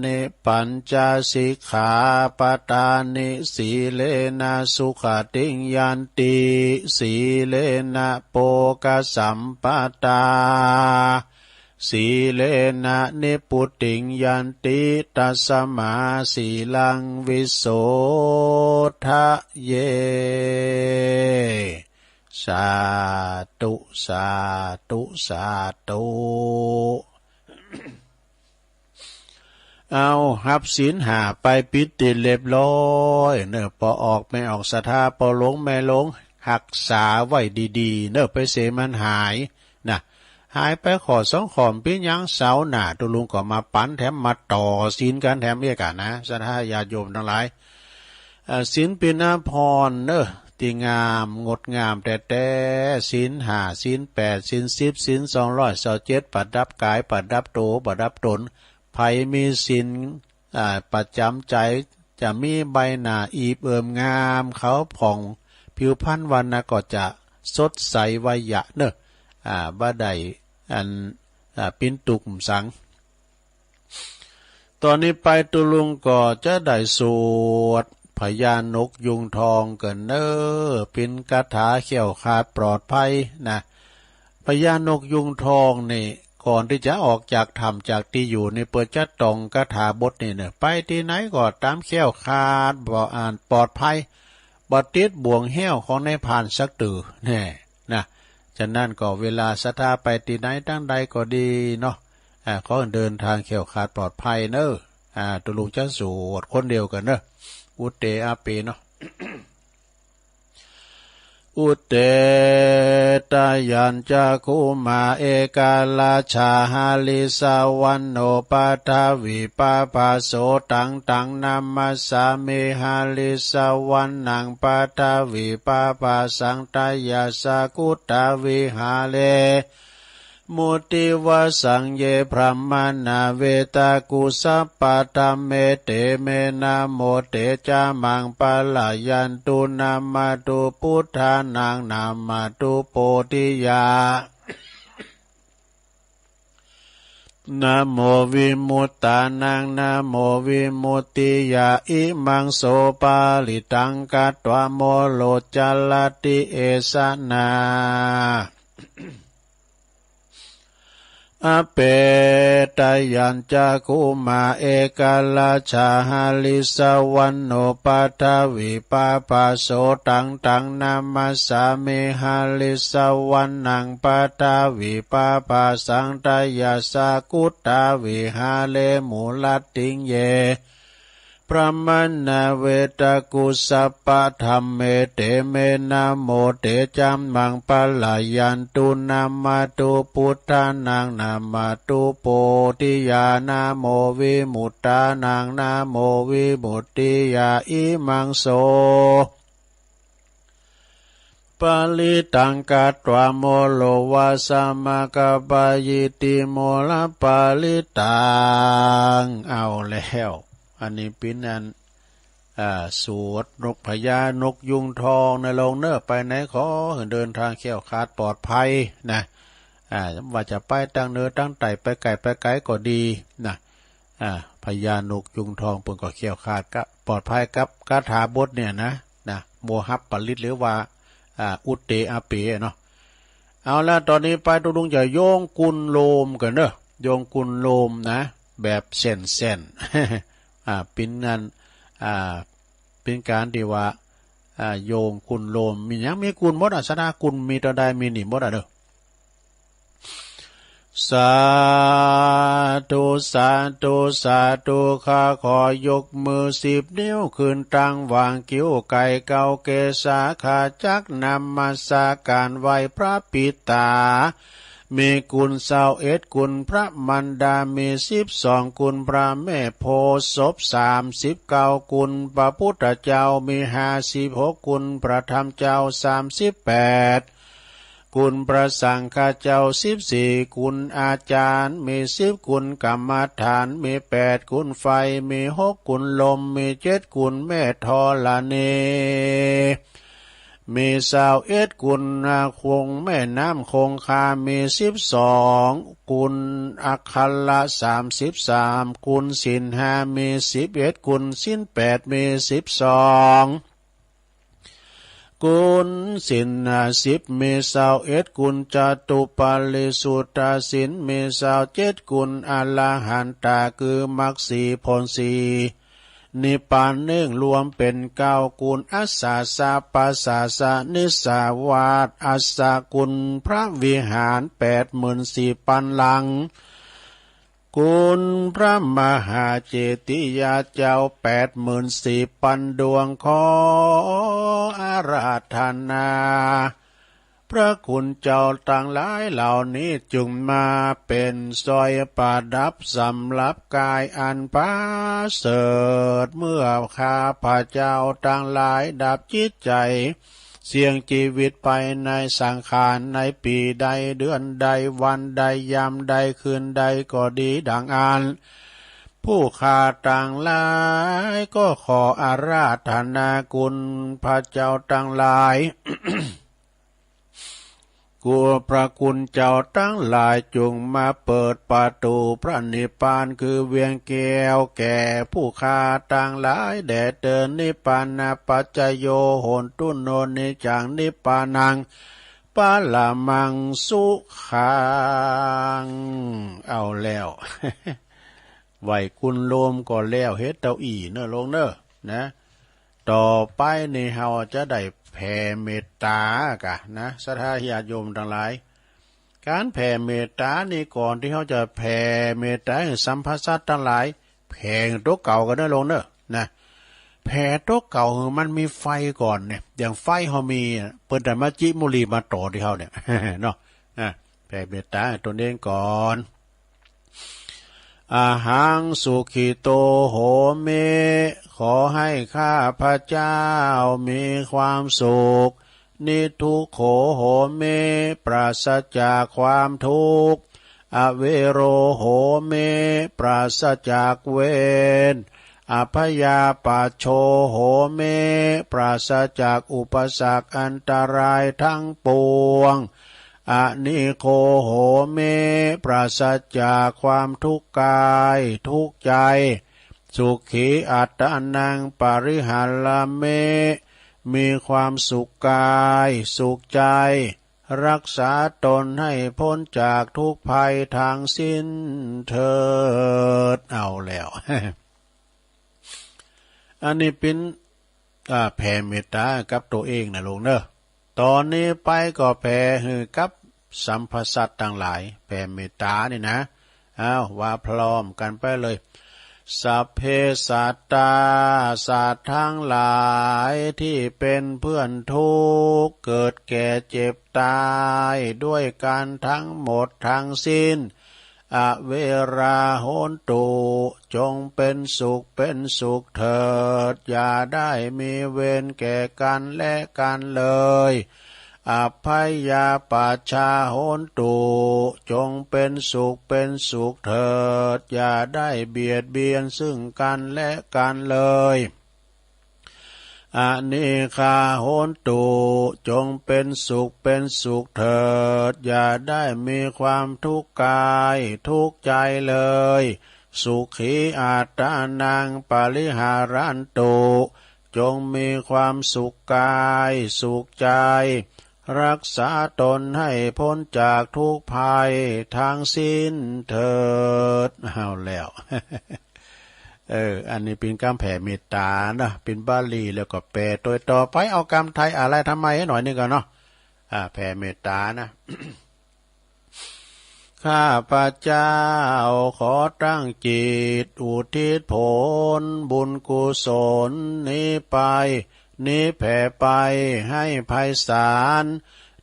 นิปัญจสิกขาปทานิสีเลนะสุขติงยันติสีเลนะโภคสัมปทาสีเลนะนิพุติงยันติตัสมาสีลังวิโสทะเยสาธุสาธุสาธุเอาหับศีลหาไปปิดติดเรียบร้อยเนอะพอออกไม่ออกศรัทธาพอหลงไม่หลงหักษาไว้ดีๆเนอะไปเสมันหายนะหายไปขอสองขอมปิ้นยังเสาหนาตุลุงก็มาปั้นแถมมาต่อศีลกันแถมเรียกกันนะศรัทธาญาติโยมทั้งหลายศีลเป็นอาภรณ์เนอะที่งามงดงามแต่ศีลห้าศีลแปดศีล10ศีล227ประดับกายประดับโตประดับตนไผมีศีลประจำใจจะมีใบหน้าอีบเอิมงามเขาผ่องผิวพรรณวรรณก็จะสดใสวัยะเนอะบ่ได้ปิ้นตุกสังตอนนี้ไปตุลุงก็จะได้สวดพญานกยุงทองเกินเนอเป็นคาถาเขี่ยวขาดปลอดภัยนะพญานกยุงทองนี่ ก่อนที่จะออกจากถ้ำจากที่อยู่ในเปิดจะตองคาถาบทนี่เนี่ยไปที่ไหนก็ตามแค้วคาดบ่อ่านปลอดภัยบ่ติดบ่วงแห้วของในผ่านสักตือแน่นะฉะนั้นก็เวลาศรัทธาไปที่ไหนตั้งใดก็ดีเนาะเขาเดินทางแค้วคาดปลอดภัยเนอะตุลุงจะสวดคนเดียวกันเนอะอุเตอาเปเนาะ อุเตตยัญจคุมาเอกาลาชาหาลิสาวันโนปัทวิปาปาโสตังตังนามัสสามิหาลิสาวันนังปัทวิปาปาสังตายาสากุตาวิหาเลมุติวสังเยพระมนาเวตากุสัปปะตะเมเตเมนะโมเตจามังปะลายันตุนามาตุพุทธานังนามาตุโพธิยานะโมวิมุตตานังนะโมวิมุตติยาอิมังโสปาลิตังกัตวะโมโลจัลลติเอสนาอเปตยัญจคุมาเอกาลาชาหาลิสาวันโนปัทวิปาปาโสตังตังนามัสสามิหาลิสาวันนังปัทวิปาปาสังตายาสากุตาวิหาเลมูลติงเยพระมนาเวตากุสัปปะธรรมเมเตเมนะโมเตจัมมังปะลายันตุนามาตุพุทธานังนามาตุโพธิยานะโมวิมุตตานังนะโมวิมุตติยาอิมังโสปาลิตังกัตวะโมโลวาสมะกะปะยิติโมละปาลิตังเอาแล้วอันนี้เป็นอันสวดนกพญานกยุงทองในลงเนอไปไหนขอเดินทางแคล้วคลาดปลอดภัยนะว่าจะไปตั้งเนื้อตั้งไตไปไกลไปไกลก็ดีนะพญานกยุงทองเพิ่นก็แคล้วคลาดก็ปลอดภัยกับคาถาบทเนี่ยนะโมหับปลิตหรือว่าอุตเตอาเปเนาะเอาละตอนนี้ไปตุลุงจะโยงกุลโลมกันเนอะโยงกุลโลมนะแบบเส้นเป็นงานเป็นการที่ว่าโยงกุลโลมมีอย่างมีกุลมดสนากุลมีตะไดมีหนิมดเด้อสาธุสาธุสาธุข้าขอยกมือ10 นิ้วขึ้นตั้งวางกิ้วไก่เกาเกษาขาจักนำมาสาการไหวพระปิตามีกุล21กุลพระมันดามี12กุลพระแม่โพศพ39กุลพระพุทธเจ้ามี56กุลพระธรรมเจ้า38กุลพระสังฆเจ้า14กุลอาจารย์มี10กุลกรรมฐานมี8กุลไฟมี6กุลลมมี7กุลแม่ธรณีมี21กุลคงแม่น้ำคงคามี12กุลอัคคัลละ33กุลศีล5มี11กุลศีล8มี12กุลศีล10มี21กุลจตุปัลลิสุตตศีลมี27กุลอรหันตาคือมรรค4ผล4นิพพาน1รวมเป็น9กุลอัสสาสะปัสสาสะนิสาวาสอัสสกุลพระวิหาร84,000 ปันลังกุลพระมหาเจติยาเจ้า84,000 ปันดวงขออาราธนาพระคุณเจ้าต่างหลายเหล่านี้จุงมาเป็นสอยประดับสำหรับกายอันประเสริฐเมื่อข้าพระเจ้าต่างหลายดับจิตใจเสี่ยงชีวิตไปในสังขารในปีใดเดือนใดวันใดยามใดคืนใดก็ดีดังอ่านผู้ข้าต่างหลายก็ขออาราธนาคุณพระเจ้าต่างหลาย กูพระคุณเจ้าทั้งหลายจงมาเปิดประตูพระนิพพานคือเวียงแก้วแก่ผู้ข้าต่างหลายแด่เดินนิพพานาปัจจโยโหนตุโนนิจังนิพพานัง ปะละมังสุขังเอาแล้ว ไหวคุณโลมก็แล้วเฮ็ดเต้าอี้เนอะลงเนอะนะต่อไปนี่เฮาจะได้แผ่เมตตากะนะศรัทธาญาติโยมทั้งหลายการแผ่เมตตานี่ก่อนที่เขาจะแผ่เมตตาให้สัมภาสัตว์ทั้งหลายแผ่ตัวเก่ากันเนอะลงเนอะนะแผ่ตัวเก่ามันมีไฟก่อนเนี่ยอย่างไฟเฮามีเปิ้นแต่มาจิมุลีมาต่อที่เฮาเนี่ย เนาะแผ่เมตตาให้ตนเองก่อนอาหังสุขิโตโหเมขอให้ข้าพระเจ้ามีความสุขนิทุกโขโหเมปราศจากความทุกข์อเวโรโหเมปราศจากเวรอภยาปัชโชโหเมปราศจากอุปสรรคอันตรายทั้งปวงอนิโคโหเมปราศจากความทุกข์กายทุกข์ใจสุขีอัตตานังปริหาลเมมีความสุขกายสุขใจรักษาตนให้พ้นจากทุกภัยทางสิ้นเถิดเอาแล้ว อันนี้เป็นแผ่เมตตากับตัวเองนะลุงเนอะตอนนี้ไปก็แผ่ให้กับสัมภสัตว์ต่างหลายแผ่เมตตานี่นะว่าพร้อมกันไปเลยสัพเพสัตตาสัตว์ทั้งหลายที่เป็นเพื่อนทุกข์เกิดแก่เจ็บตายด้วยกันทั้งหมดทั้งสิ้นอเวราโหนตุจงเป็นสุขเป็นสุขเถิดอย่าได้มีเวรแก่กันและกันเลยอภัยยาปัชชาโหนตุจงเป็นสุขเป็นสุขเถิดอย่าได้เบียดเบียนซึ่งกันและกันเลยอเนคาโหนตุจงเป็นสุขเป็นสุขเถิดอย่าได้มีความทุกข์กายทุกข์ใจเลยสุขีอัตตานังปริหารันตุจงมีความสุขกายสุขใจรักษาตนให้พ้นจากทุกภัยทางสิ้นเถิดเอาแล้ว อันนี้เป็นการแผ่เมตตานะเป็นบาลีแล้วก็แปลตัวต่อไปเอากรรมไทยอะไรทำไมให้หน่อยนึงก่อนเนาะแผ่เมตตานะ ข้าพระเจ้าขอตั้งจิตอุทิศผลบุญกุศลนี้ไปนี้แผ่ไปให้ไพศาล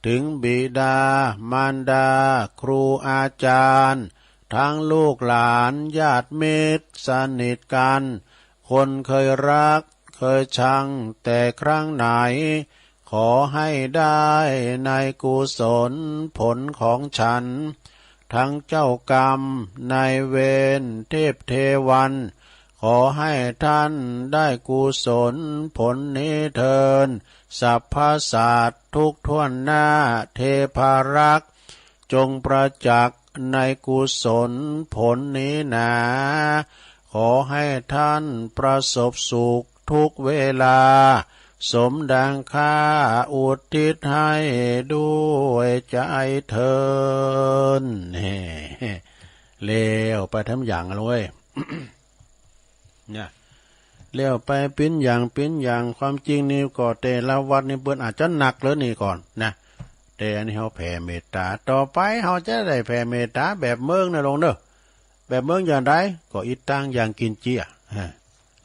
ถึงบิดามารดาครูอาจารย์ทั้งลูกหลานญาติมิตรสนิทกันคนเคยรักเคยชังแต่ครั้งไหนขอให้ได้ในกุศลผลของฉันทั้งเจ้ากรรมนายเวรเทพเทวันขอให้ท่านได้กุศลผลนี้เทินสัพพสัตว์ทุกท่วนหน้าเทพารักษ์จงประจักษ์ในกุศลผลนี้นาขอให้ท่านประสบสุขทุกเวลาสมดังข้าอุทิศให้ด้วยใจเทินเลวไปทำอย่างเลย เนี่ยเลี้ยวไปปิ้นอย่างความจริงนี่ก็แต่ละวัดนี่เปิ้นอาจจะหนักเลยนี่ก่อนนะแต่อันนี้เฮาแผ่เมตตาต่อไปเฮาจะได้แผ่เมตตาแบบเมืองนะลงเด้อแบบเมืองอย่างไรก็อีตังอย่างกินเจีย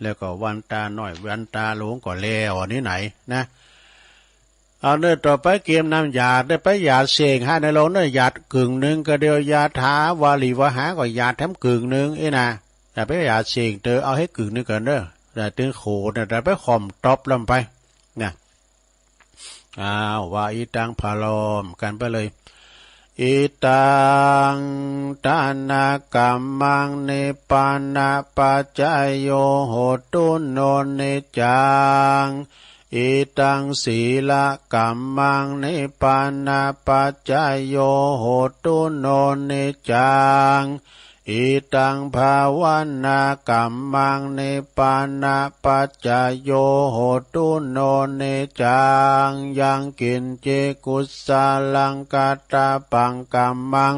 แล้วก็วันตาหน่อยวันตาหลวงก็แล้วอันนี้ไหนนะเอาเด้อต่อไปเกมน้ำยาได้ไปยาเสงให้ในลงเด้อหยาดกึ่งนึงก็เดียวยาถาวาลีวหาก็ยาแถมกึ่งนึงนะแต่ไปยาเสงเตอเอาให้กึ่งนึงกันเด้อแต่ตึงโขเนี่ยแต่ไปข่มตบลงไปนะว่าอีตังพาลมกันไปเลยอิตังทานากรรมังเนปานาปัจจายโยโหตุโนเนจังอิตังศีลกรรมังเนปานาปัจจายโยโหตุโนเนจัง อิตังภาวนากรรมังนิพพานะปัจจโยโหตุโนเนจังยังกินเจกุสาลังกัตตาปังกัมมัง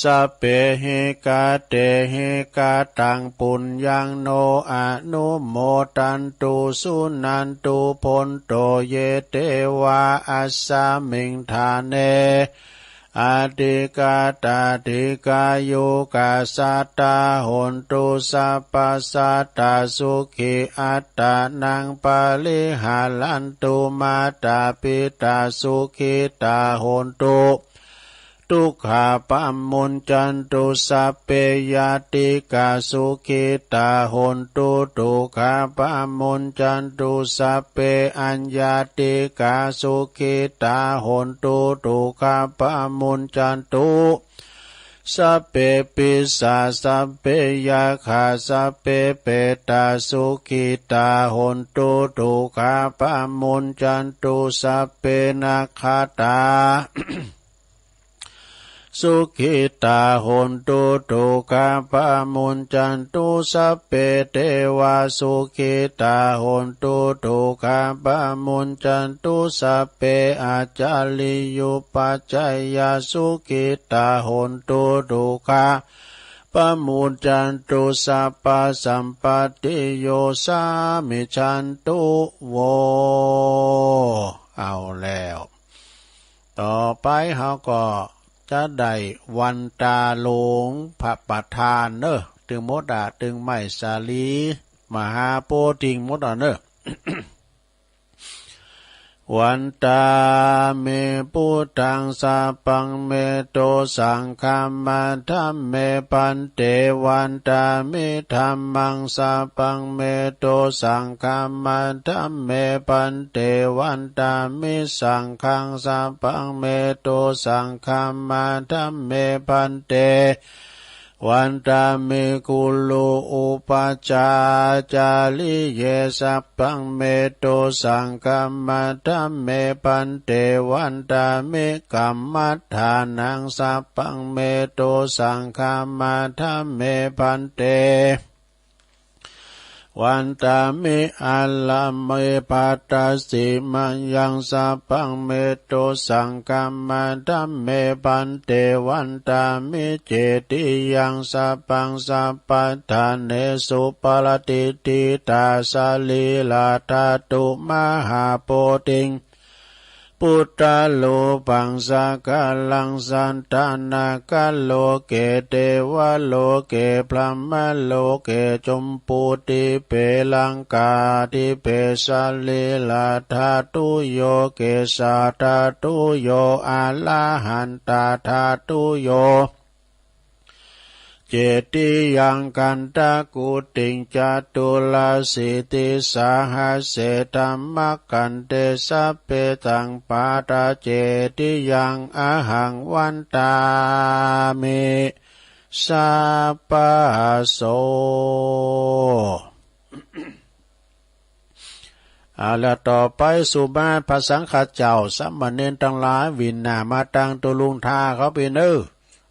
สัพเพเหกาเตเหกาตังปุญญังโนอนุโมตันตุสุนันตุพนโตเยเตวะอัสสามิงทานเนอติกาตาติกายุกาสัตตาหนตุสัพพสัตตาสุขิอัตตานังปาลิหาลันตุมาตาปิตาสุขิตาหนตุทุกขาปัมมุญจันตุสัพเพยติกาสุขิตาหนตุทุกขาปัมมุญจันตุสัพเพอัญญาติกาสุขิตาหนตุทุกขาปัมมุญจันตุสัพเพปิสัสสัพเพยาคาสัพเพเปตาสุขิตาหนตุทุกขาปัมมุญจันตุสัพเพนาคาตาสุขิตาหนตุทุกขาปะมุญจันตุสัพเพเทวาสุขิตาหนตุทุกขาปะมุญจันตุสัพเพอาจาริยุปัจจยสุขิตาหนตุทุกขาปะมุญจันตุสัพพสัมปติโยสามิชันตุโวเอาแล้วต่อไปเขาก็จะได้วันตาหลงพระประธานเนอะตึงมดาตึงไม้สาลีมหาโพธิงมดาเนอะ วันตาเมปุตังสาปังเมโตสังฆามาธัมเมปันเตวันตาเมธัมมังสาปังเมโตสังฆามาธัมเมปันเตวันตาเมสังฆังสาปังเมโตสังฆามาธัมเมปันเตวันตาเมกุลูอุปจาจาริเยสัพพังเมโตสังฆมัตถัมเมปันเตวันตาเมกัมมัฏฐานังสัพพังเมโตสังฆมัตถัมเมปันเตวันตามิอัลลเมปัตตสิมัญญังสัพพังเมโตสังฆมัตถัมเมปันเตวันตามิเจติยังสัพพังสัพพัทธาเนสุปลติติตาสลีลาธาตุมหาโพธิงพุทธโลปังสกาลังสันตานากาโลเกเทวโลเกพรหมโลเกจมปุติเปลังกาติเปสลีลาธาตุโยเกสาธาตุโยอาลาหันตาธาตุโยเจติยังกันตะกุติงจตุลาสิติสาหัสเสธัมมกันเตสัพเพตังปาตาเจติยังอะหังวันตามิสัพพโสแล้วต่อไปสุมาพระสังฆเจ้าสามเณรทั้งหลายวินนามาตังตุลุงทาเขาไปเนื้อ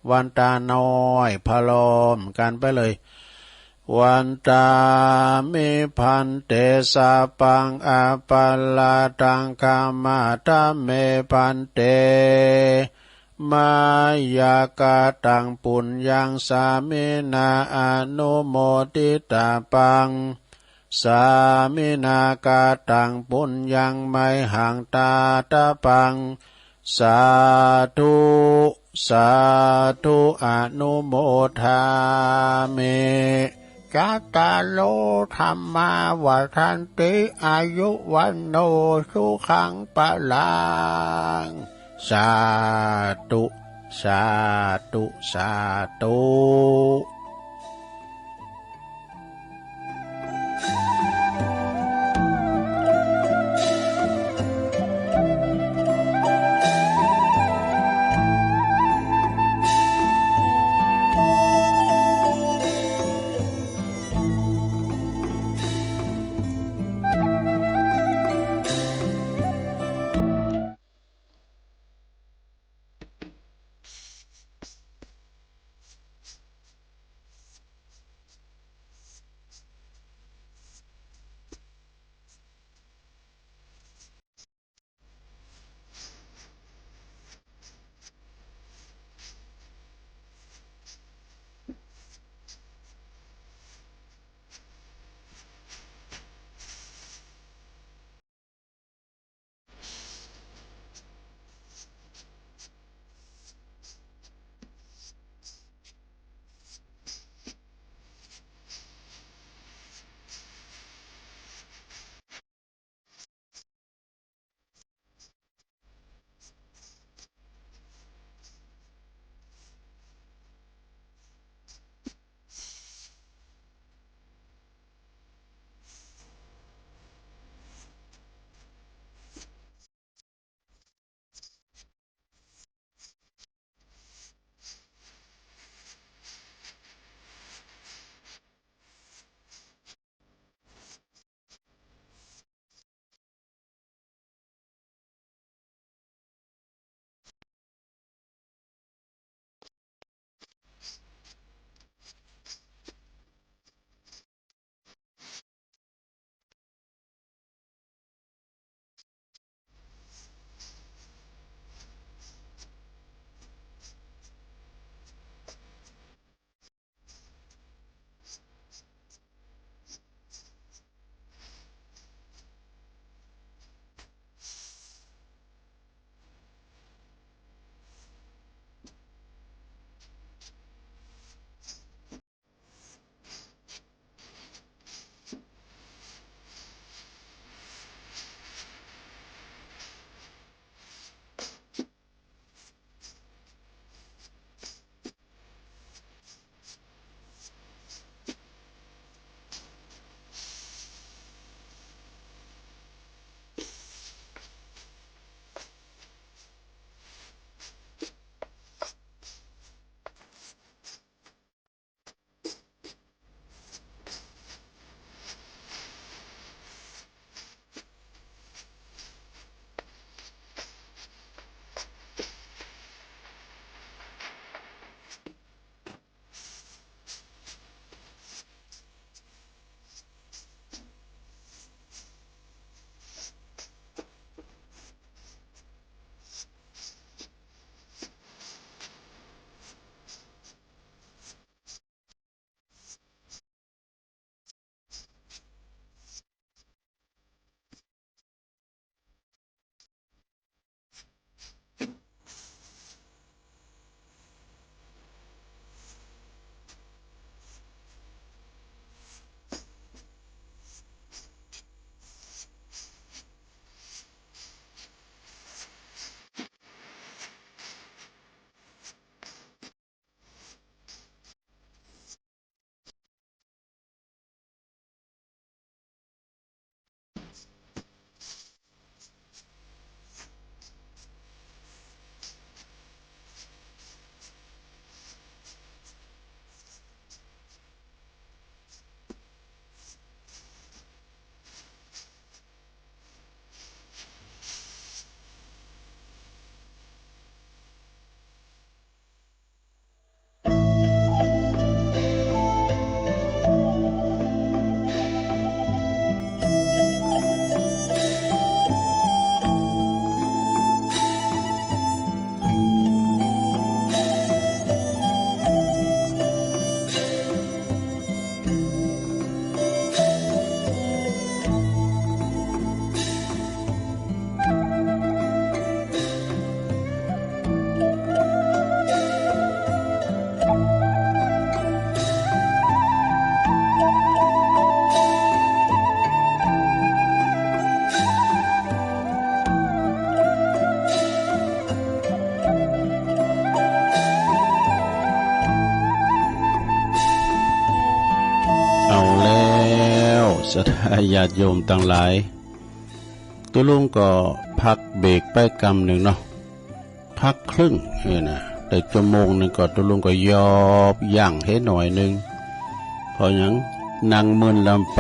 วันตาน้อยพะลมกันไปเลยวันตามิพันเตสาปังอาปาลาตังคามาตัมเมพันเตมายากาตังปุญญังสามินาอนุโมทิตาปังสามินากาตังปุญญังไมหังตาตาปังสาธุสาธุอนุโมทามิจัตตาโลธรรมาวัฏันติอายุวันโนสุขังปะลังสาธุสาธุสาธุ ศรัทธาญาติโยมต่างหลายตัวลุงก็พักเบรกไปกำหนึ่งเนาะพักครึ่งนะแต่ชั่วโมงหนึ่งก็ตัวลุงก็ยอบย่างให้หน่อยหนึ่งพออย่างนั่งมึนลำไป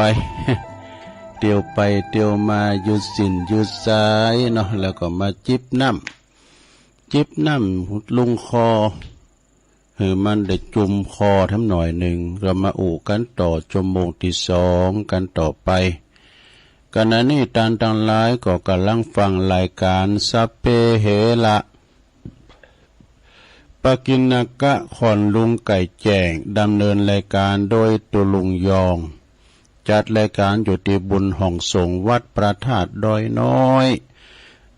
เตียวไปเตียวมาหยุดสินหยุดสายเนาะแล้วก็มาจิบน้ำลุงคอมันได้จุ่มคอทำหน่อยหนึ่งเรามาอู่กันต่อชั่วโมงที่สองกันต่อไปขณะนี้ตานทั้งหลายก็กำลังฟังรายการสัพเพเหระปกิณกะขอนลุงไก่แจ้งดำเนินรายการโดยตุลุงยองจัดรายการอยู่ที่บุญห้องสงฆ์วัดพระธาตุดอยน้อย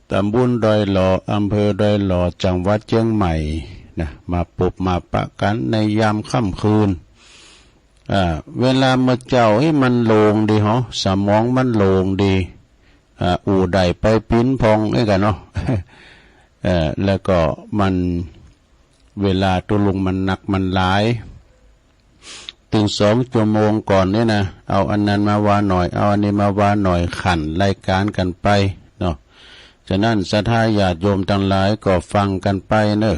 ตำบลดอยหล่ออำเภอดอยหล่อจังหวัดเชียงใหม่นะมาปบมาปะกันในยามค่ำคืนเวลามาเจ้าให้มันโลงดีเหรอสมองมันโลงดีอู่ใดไปปิ้นพองไอ้กันเนาะ แล้วก็มันเวลาตัวลุงมันหนักมันหลายถึง2 ชั่วโมงก่อนเนี่ยนะเอาอันนั้นมาวาหน่อยเอาอันนี้มาวาหน่อยขันรายการกันไปเนาะฉะนั้นศรัทธาญาติโยมทั้งหลายก็ฟังกันไปเนอะ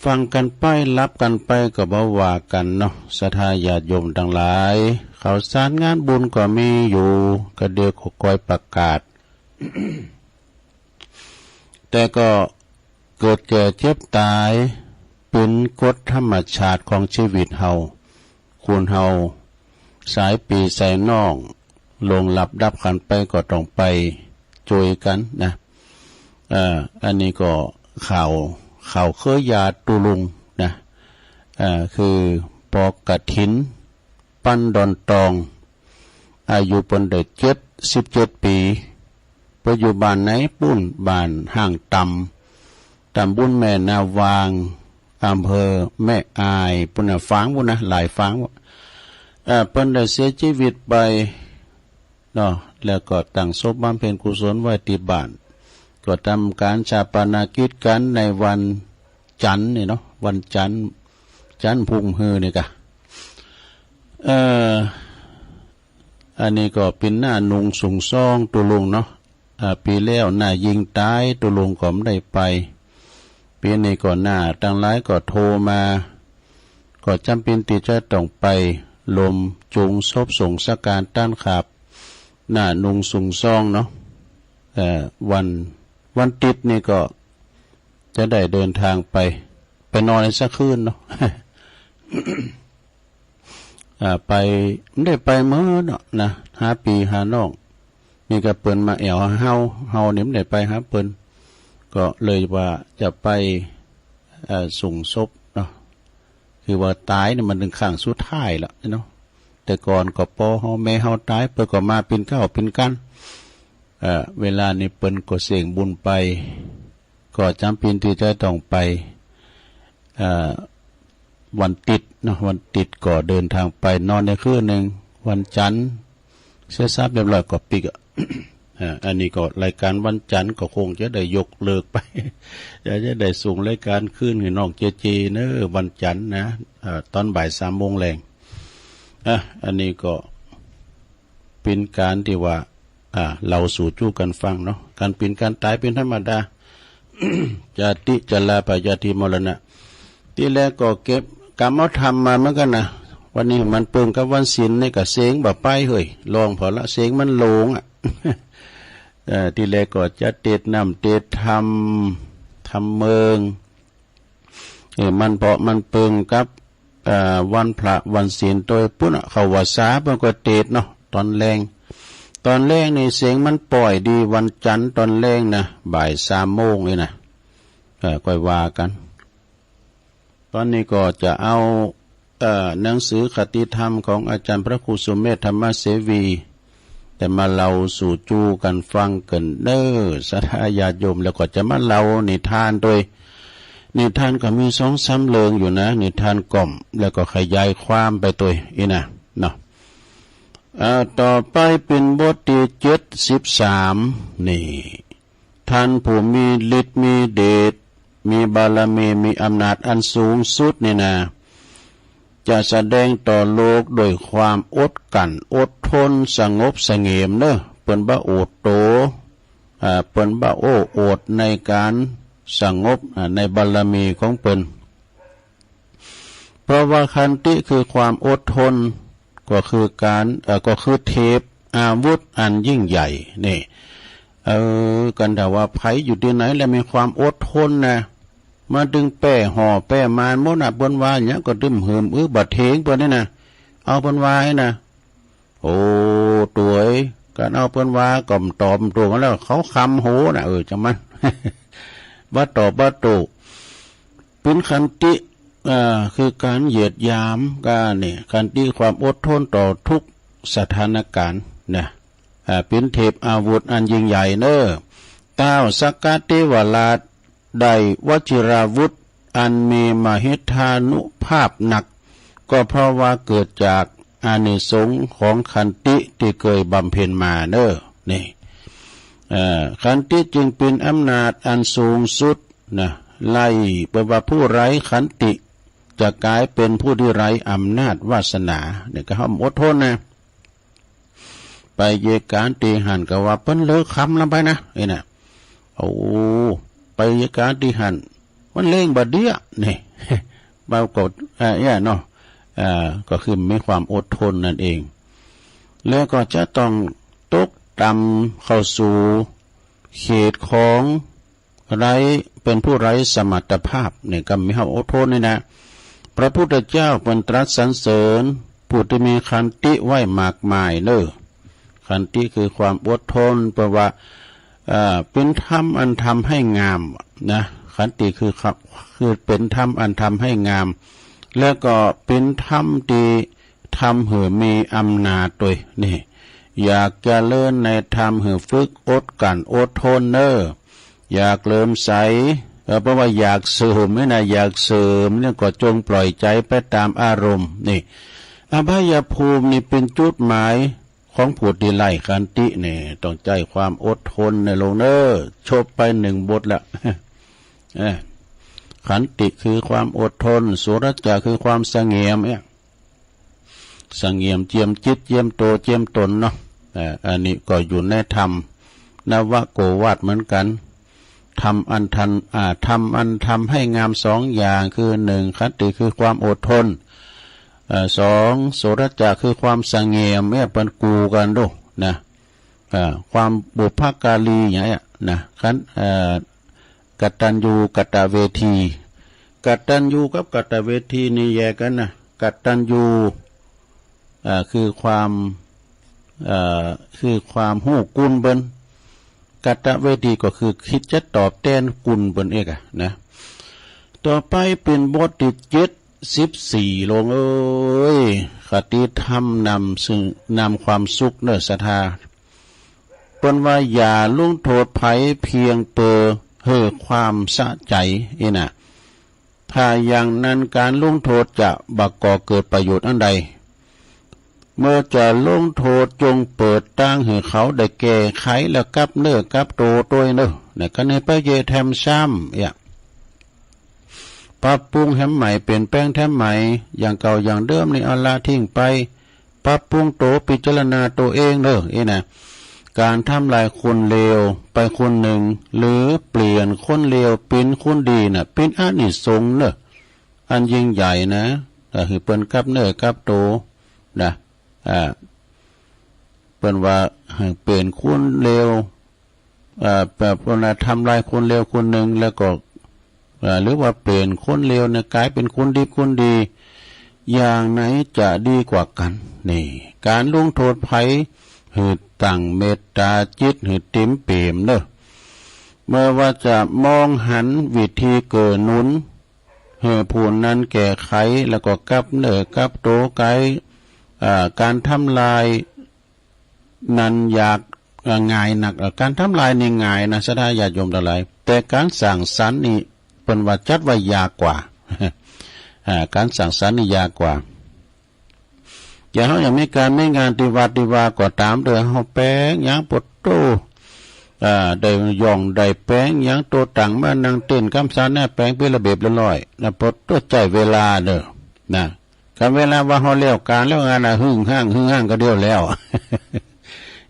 ฟังกันไปรับกันไปก็บ่ว่ากันเนาะศรัทธาญาติโยมทั้งหลายข่าวสารงานบุญก็มีอยู่ก็เดี๋ยวก็คอยประกาศ แต่ก็เกิดแก่เจ็บตายเป็นกฎธรรมชาติของชีวิตเฮาควรเฮาสายปีสายน้องลงหลับดับขันไปก็ต้องไปจุยกันนะอันนี้ก็ข่าวเคยยาตุลุงนะคือปอกกะถินปั้นดอนตองอายุปนได้17 ปีปัจจุบันไหนปุ้นบ้านห่างตำบุญแม่นาวางอำเภอแม่อายปุณฟางบุญนะหลายฟางเปิ้นได้เสียชีวิตไปเนาะแล้วก็ตั้งศพบำเพ็ญกุศลไว้ที่บ้านก็ทำการชาปนกิจกันในวันจันทร์นี่เนาะวันจันทร์พุ่งฮือนี่กะอันนี้ก็เป็นหน้านุงสูงซ่องตุลุงเนาะปีแล้วหน้ายิงตายตุลุงก็ไม่ได้ไปปีนี้ก็หน้าตั้งหลายก็โทรมาก็จำเป็นที่จะต้องไปลมจุงศพส่งสการต้านขับหน้านุงสูงซ่องเนาะวันติดนี่ก็จะได้เดินทางไปนอนในสักคืนเนาะ ไปไม่ได้ไปเมื่อเนาะนะหาปีหาน้องมีกระเปินมาแอวเฮาเนี่ยไม่ได้ไปหาเปินก็เลยว่าจะไปส่งศพเนาะคือว่าตายเนี่ยมันถึงข้างสุดท้ายแล้วเนาะแต่ก่อนก็พอเฮาแม่เฮาตายเปินก็มาเป็นข้าวเป็นกันเวลานี้เปิ้นก็เสี่ยงบุญไปก็จำเป็นที่จะต้องไปวันติดเนาะวันติดก็เดินทางไปนอนในคืนหนึ่งวันจันทร์เสียทราบเรียบร้อยก็ปิก อันนี้ก็รายการวันจันทร์ก็คงจะได้ยกเลิกไป จะได้ส่งรายการขึ้นให้น้องเจเนอะวันจันทร์นะตอนบ่าย3 โมงแรงอันนี้ก็เป็นการที่ว่าเราสู่จู้กันฟังเนาะการเป็นการตายเป็นธรรมดา จาติจลาปยาติมรณะที่แรกก็เก็บกรรมเอาทำมาเหมือนกันนะวันนี้มันเปิ่งกับวันศีลในกับเสงแบบไปเฮ้ยลองพอละเสงมันโลงที่แรกก็จะเตดน้ำเตดทำเมืองมันเพาะมันเปิ่งกับวันพระวันศีลโดยปุ่นเขาว่าสามันก็เตดเนาะตอนแรงนี่เสียงมันปล่อยดีวันจันทร์ตอนแรงนะบ่าย3 โมงเลยนะค่อยว่ากันตอนนี้ก็จะเอาหนังสือคติธรรมของอาจารย์พระครูสุเมธธรรมเสวีแต่มาเล่าสู่จูกันฟังกันเน้อศรัทธาญาติโยมแล้วก็จะมาเล่านิทานโดยนิทานก็มี2-3 เรื่องอยู่นะนิทานกล่อมแล้วก็ขยายความไปตัวอีนะเนาะต่อไปเป็นบทที่73นี่ท่านผู้มีฤทธิ์มีเดชมีบารมีมีอำนาจอันสูงสุดนี่นะ จะแสดงต่อโลกโดยความอดกันอดทนสงบเสงี่ยมเนอะเปิ้นบ่โอดโตเปิ้นบ่โอ้โอดในการสงบในบารมีของเปิ้นเพราะว่าขันติคือความอดทนก็คือเทพอาวุธอันยิ่งใหญ่นี่กันแต่ว่าไผอยู่ที่ไหนแล้วมีความอดทนนะมาดึงแป้ห่อแป้มานหมดน่ะเปิ้นว่าหยังก็ดึมหืมบัดเทงเปิ้นนี่นะเอาเปิ้นว่าให้นะโอ้ตัวการเอาเปิ้นว่าก่อมตอมตัวมาแล้วเขาคำโหน่ะจังมัน บ่ตอบบ่โตเป็นขันติคือการเหยียดยามการนี่ขันติความอดทนต่อทุกสถานการณ์นะเป็นเทพอาวุธอันยิ่งใหญ่เนอต้าวสักกะเทวราชได้วชิราวุธอันมีมหิทธานุภาพหนักก็เพราะว่าเกิดจากอานิสงส์ของขันติที่เคยบำเพ็ญมาเนอนี่ขันติจึงเป็นอำนาจอันสูงสุดนะไล่ไปว่าผู้ไร้ขันติจะกลายเป็นผู้ที่ไร้อำนาจวาสนาเนี่ยก็ห้ามอดทนนะไปเยการตีหันก็ว่าเปิ้นเลิกคำลงไปนะน่ะโอ้ไปเยการตีหันมันเล่งบาดเดียนี่เบากดเนาะก็คือมีความอดทนนั่นเองแล้วก็จะต้องตกต่ำเข้าสู่เขตของไร้เป็นผู้ไร้สมรรถภาพเนี่ยก็มีความอดทนนี่นะพระพุทธเจ้าเป็นตรัสสรรเสริญผู้ที่มีขันติไว้มากมายเนอะขันติคือความอดทนเพราะว่าเป็นธรรมอันทำให้งามนะขันติคือเป็นธรรมอันทำให้งามแล้วก็เป็นธรรมที่ทำให้มีอำนาจด้วยนี่อยากจะเลื่อนในธรรมให้ฝึกอดกันอดทนเนอะอยากเริ่มใสเพราะว่าอยากเสริมไม่นะอยากเสริมเนี่ยก็จงปล่อยใจไปตามอารมณ์นี่อบายภูมินี่เป็นจุดหมายของผู้ที่ไล่ขันติเนี่ยต้องใจความอดทนในลงเนอชบไปหนึ่งบทละ ขันติคือความอดทนสุรจจะคือความสงเงียมสงเงียมเจียมจิตเจียมโตเจียมตนเนาะอันนี้ก็อยู่ในธรรมนวโกวาทเหมือนกันทำอันทำให้งามสองอย่างคือหนึ่งขันติคือความอดทนสองโสรจะคือความสงเงียมเป็นกูกันดูนะความบุพการีอย่างเงี้ยนะขันกตัญญูกตเวทีกตัญญูกับกตเวทีนี่แยกกันนะกตัญญูคือความหู้กุลเบิ้นกตเวทีก็คือคิดจะตอบแทนกุลเบิ้นเอกนะต่อไปเป็นบทที่14ลงคติธรรมนำความสุขเนื้อศรัทธาเปิ้นว่าอย่าลงโทษไผเพียงเปอความสะใจน่ะถ้าอย่างนั้นการลงโทษจะบักก่อเกิดประโยชน์อันใดเมื่อจะลงโทษจงเปิดตั้งให้เขาได้แก้ไขแล้วกับเนื้อกับโตตัวเนื้อเนี่ยก็ในพระเยแทมซ้ำปรับปรุงแถมใหม่เปลี่ยนแปลงแถมใหม่อย่างเก่าอย่างเดิมนี่เอาละทิ้งไปปรับปรุงโตพิจารณาตัวเองนะการทำลายคนเลวไปคนหนึ่งหรือเปลี่ยนคนเลวเป็นคนดีน่ะเป็นอานิสงส์อันยิ่งใหญ่นะแต่คือเปิ้นกับเนื้อกับโตนะเปิ้นว่าเปลี่ยนคนเลวแบบว่าทำลายคนเลวคนหนึ่งแล้วก็หรือว่าเปลี่ยนคนเลวเนี่ยกลายเป็นคนดีคนดีอย่างไหนจะดีกว่ากันนี่การลงโทษภัยหืดตั้งเมตตาจิตหืดติ่มเปี่ยมเมื่อว่าจะมองหันวิธีเกิดนุนผู้นั้นแก้ไขแล้วก็กับกับโตไกการทำลายนั้นอยากง่ายหนักการทำลายนี่ง่ายนะสดาญาติโยมทั้งหลายแต่การสั่งสรรค์นี่เป็นว่าจัดว่ายากกว่า การสั่งสรรค์นี่ยากกว่าอย่างเขาอย่างมีการไม่งานติวัดติวาก็ตามเดือเขาแป้งอย่างปดโตได้ย่องได้แป้งอย่างโตต่างมานั่งเต้นกำสานแน่แป้งเป็นระเบียบละร้อยนะปดโตใจเวลานะ กับเวลาว่าเขาเลี้ยวการแล้วงานหึ่งห้างก็เดียวแล้ว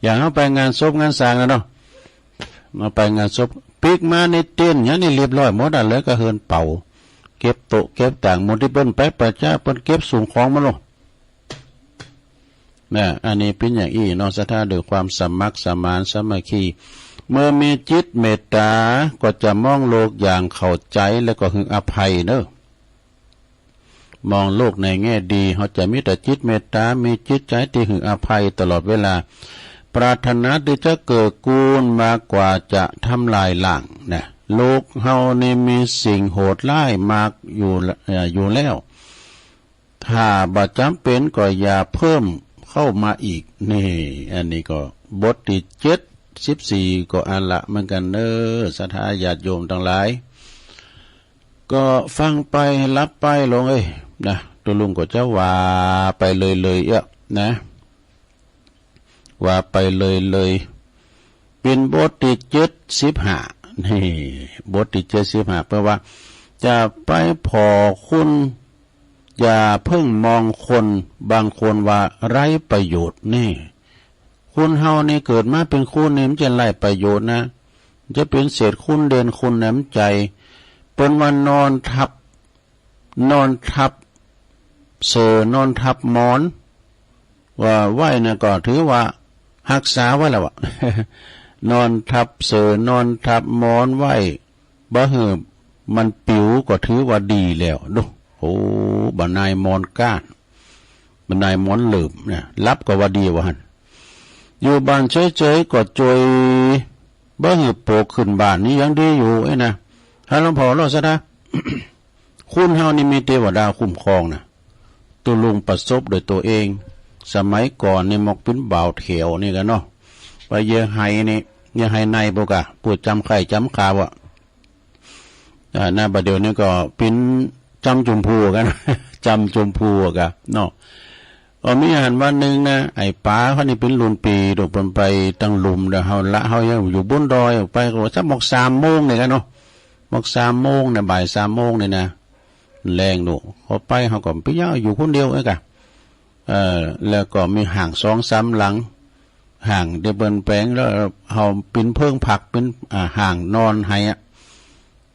อย่างเขาไปงานศพงานสร้างแล้วเนาะมาไปงานศพปิกมาในเต้นอย่างนี้เรียบร้อยหมดอ่ะเลยก็เฮินเป่าเก็บโต๊ะเก็บต่างหมดที่เปิ้นไปประจ้าเปิ้นเก็บส่งของมาลงนะอันนี้เป็นอย่างอี้นอกสถาด้วยความสมัครสมานสามัคคีเมื่อมีจิตเมตตาก็จะมองโลกอย่างเข้าใจแล้วก็หึงอภัยเนอะมองโลกในแง่ดีเขาจะมีแต่จิตเมตตามีจิตใจที่หึงอภัยตลอดเวลาปรารถนาที่จะเกิดกูลมากกว่าจะทำลายล้างนะโลกเฮานี่มีสิ่งโหดร้ายมากอยู่แล้วถ้าบ่จำเป็นก็อย่าเพิ่มเข้ามาอีกนี่อันนี้ก็บทที่14ก็อันละเหมือนกันเนอศรัทธาญาติโยมทั้งหลายก็ฟังไปรับไปลงนะตัวลุงก็จะว่าไปเลยนะว่าไปเลยเป็นบทที่75นี่บทที่75แปลว่าจะไปพอคุณอย่าเพิ่งมองคนบางคนว่าไร้ประโยชน์นี่คุณเฮานี่เกิดมาเป็นคุณนี่มันจะไร้ประโยชน์นะจะเป็นเศษคุณเด่นคุณน้ำใจเป็นวันนอนทับเสือนอนทับหมอนว่าไหวนะก็ถือว่ารักษาไว้แล้ว นอนทับเสือนอนทับหมอนไหวบ่เหือมันปิวก็ถือว่าดีแล้วดูโอ้บ่นายมอนก้านบ่นายมอนเหลิมเนี่ยรับก็ว่าดีว่าหั่นอยู่บ้านเฉยๆก็จอยบ่เหือโปกขึ้นบ้านนี้ยังดีอยู่นะถ้าหลวงพ่อเราซะนะ คุณเฮานี่มีเทวดาคุ้มครองนะตัวลุงประสบโดยตัวเองสมัยก่อนนี่มกเป็นบ่าวเถวนี่กันเนาะไปเยอะไห้นี่เยอะไห้ในปกะปวดจำไข่จำขาวอ่ะหน้าบัดเดี๋ยวนี้ก็เป็นจำจุมพูกัน จำจุมพูกันเนาะมีอาหารวันหนึ่งนะไอ้ป๋าเขานี่เป็นลุนปีถูกปนไปตั้งลุมเดี๋ยวเขายังอยู่บนดอยไปก็สัก3 โมงเนี่ยกันเนาะ3 โมงเนี่ยบ่าย 3 โมงเนี่ยนะแรงหนูเขาไปเขาก็ไปย่าอยู่คนเดียวกะแล้วก็มีห่าง2-3 หลังห่างเดบินแปลงแล้วเขาเป็นเพิ่งผักเป็นห่างนอนให้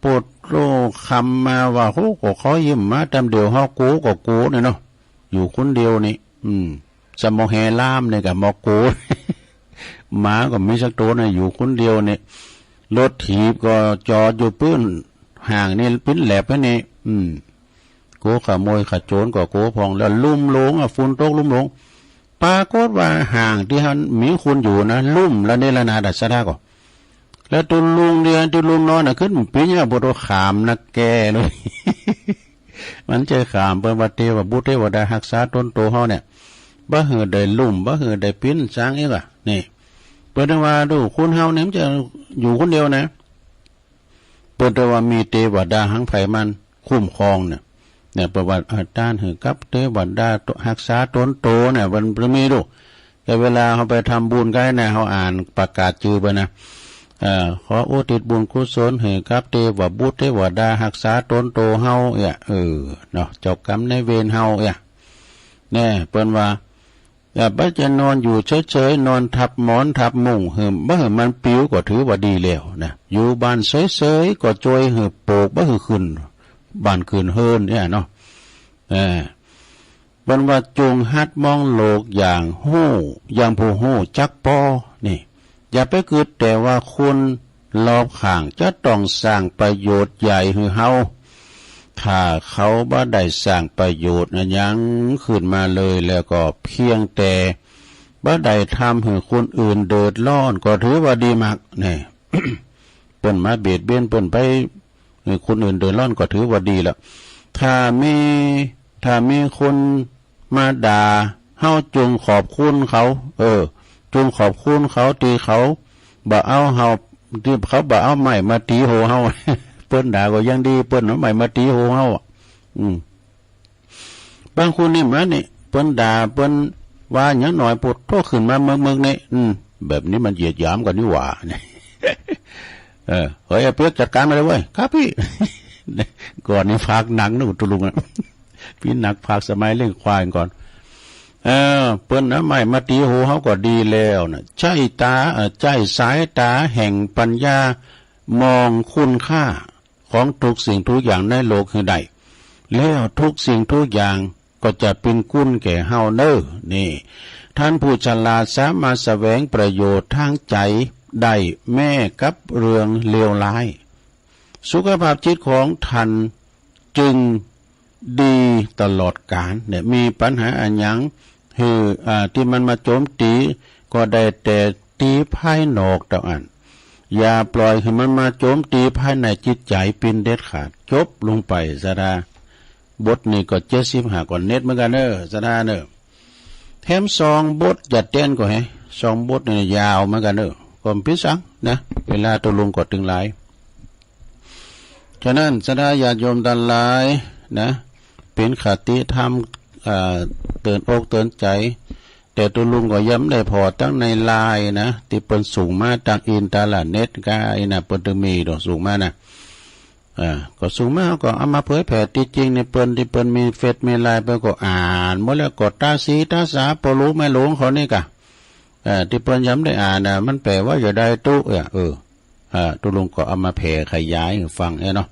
ปวดโรคำมาว่าโหก็เขายิ้มมาตามเดียวเขากูก็กูเนี่ยเนาะอยู่คนเดียวนี่สมองแหล่ามเนี่ยกับมอกู หมาก็ไม่สักตัวเนี่ยอยู่คนเดียวเนี่ยรถถีบก็จอดอยู่ปื้นห่างนี่ปิ้นแหลบไปนี่โกขโมยขโจรก็โกพองแล้วลุ่มหลงฝุ่นตกลุ่มหลงปรากฏว่าห่างที่hanมีคนอยู่นะลุ่มแล้วเนรนาดัชดาก็แล้วตุลุงเรียนตุลุงนอนขึ้นปีนี้บ่ต้องขามนักแก่เลย มันจะขามเปิ้นว่าเทวบุตรเทวดารักษาตนโตเฮาเนี่ยบ่เหือได้ลุ่มบ่เหือได้ปิ้นสร้างอีกอ่ะนี่เปิ้นว่าดูคนเฮาเนี่ยมันจะอยู่คนเดียวนะเปิ้นว่ามีเทวดาหังไผมันคุ้มครองเนี่ยประวัติต้านหือกับเทวดารักษาตนโตเนี่ยมันมีดูแต่เวลาเขาไปทำบุญกันนะเขาอ่านประกาศชื่อไปนะขออุทิศบุญกุศลให้กับเทวบุตรเทวดารักษาตนโตเฮาเนาะเจ้ากรรมในเวรเฮาแน่เปิ้นว่าบ่จะนอนอยู่เฉยๆนอนทับหมอนทับมุ้งบ่มันปิวก็ถือว่าดีแล้วนะอยู่บ้านเฉยๆก็จอยโปกบ่ขึ้นบ้านคืนเฮินเนาะบรรว่าจงหัดมองโลกอย่างอย่างผู้ฮู้จักปอนี่อย่าไปคิดแต่ว่าคุณรอบข้างจะต้องสร้างประโยชน์ใหญ่ให้เฮาถ้าเขาบ่ได้สร้างประโยชน์ยังขึ้นมาเลยแล้วก็เพียงแต่บ่ได้ทำให้คนอื่นเดือดร้อนก็ถือว่าดีมากนี่ เปิ้นมาเบียดเบียนเปิ้นไปให้คนอื่นเดือดร้อนก็ถือว่าดีแล้วถ้ามีคนมาด่าเฮาจงขอบคุณเขาจงขอบคุณเขาตีเขาบ่เอาเฮาที่เขาบ่เอาไม้มาตีโหเฮา เปิ้นด่าก็ยังดีเปิ้นเอาไม้มาตีโหเฮาบางคนนี่มานี่เปิ้นด่าเปิ้นว่าหยังหน่อยปวดโตขึ้นมาเมืองนี่แบบนี้มันเหยียดหยามกันนี่หว่า เฮ้ยเปียกจัดการมาเลยเว้ยครับพี่ ก่อนนี้ฝากหนังนู่นตุลุง พี่หนักภาคสมัยเรื่องควายก่อนเปิ้นนะไม่มาตีหูเขาก็ดีแล้วนะใจตาใจสายตาแห่งปัญญามองคุณค่าของทุกสิ่งทุกอย่างในโลกคือใดแล้วทุกสิ่งทุกอย่างก็จะเป็นกุญแก่เฮาเนอนี่ท่านผู้ฉลาดสามารถแสวงประโยชน์ทางใจได้แม้กับเรื่องเลวร้ายสุขภาพจิตของท่านจึงดีตลอดกาลเนี่ยมีปัญหาอันยังคือที่มันมาโจมตีก็ได้แต่ตีภายนอกเท่านั้นอย่าปล่อยให้มันมาโจมตีภายในจิตใจเป็นเด็ดขาดจบลงไปซะดาบทนี้ก็75กว่าเน็ตเหมือนกันเนอะซะดาเนอะแถม2บทจัดเต้นก็ให้2บทนี่ยาวเหมือนกันเนอะก็พิสังนะเวลาตัวลงก็ถึงหลายฉะนั้นซะดาญาติโยมทั้งหลายนะเป็นคติธรรมเตือนอกเตือนใจแต่ตัวลุงก็ย้ำได้พอตั้งในไลน์นะที่เปิ้นสูงมาทางอินเทอร์เน็ตก็ไอ้น่ะเปิ้นถึงมีดอกสูงมานะก็สูงมาก็เอามาเผยแผ่ที่จริงในเปิ้นที่เปิ้นมีเฟซมีไลน์เปิ้นก็อ่านหมดแล้วก็ตาสีตาสาปรู้ไม่หลงเขานี่กะที่เปิ้นย้ำได้อ่านน่ะมันแปลว่าอย่าได้ตู้ตัวลุงก็เอามาแผ่ขยายให้ฟังเนาะ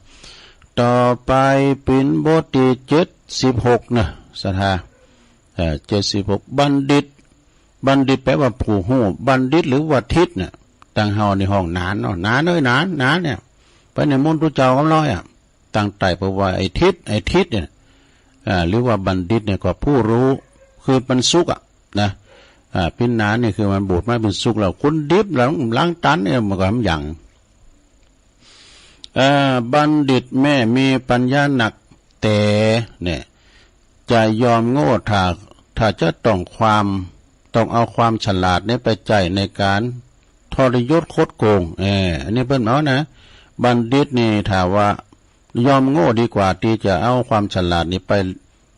ต่อไปเป็นบทที่76นะศรัทธา76บัณฑิตแปลว่าผู้หู้บัณฑิตหรือว่าทิศเนี่ยตั้งเฮาในห้องนานเนาะนานเนี่ยไปในมนต์ตุเจ้ากับร้อยตั้งไต่เพราะว่าไอ้ทิศเนี่ยหรือว่าบัณฑิตเนี่ยก็ผู้รู้คือเป็นสุขนะพินนานนี่คือมันบูดมาเป็นสุขแล้วคุณดิบแล้วล้างตันเนี่ยมันก็อย่างบัณฑิตแม่มีปัญญาหนักแต่เนี่ยจะยอมโง่ถ้าจะต้องเอาความฉลาดนี้ไปใจในการทรยศคดโกงอันนี้เพิ่นเอานะบัณฑิตนี่ถ้าว่ายอมโง่ดีกว่าที่จะเอาความฉลาดนี้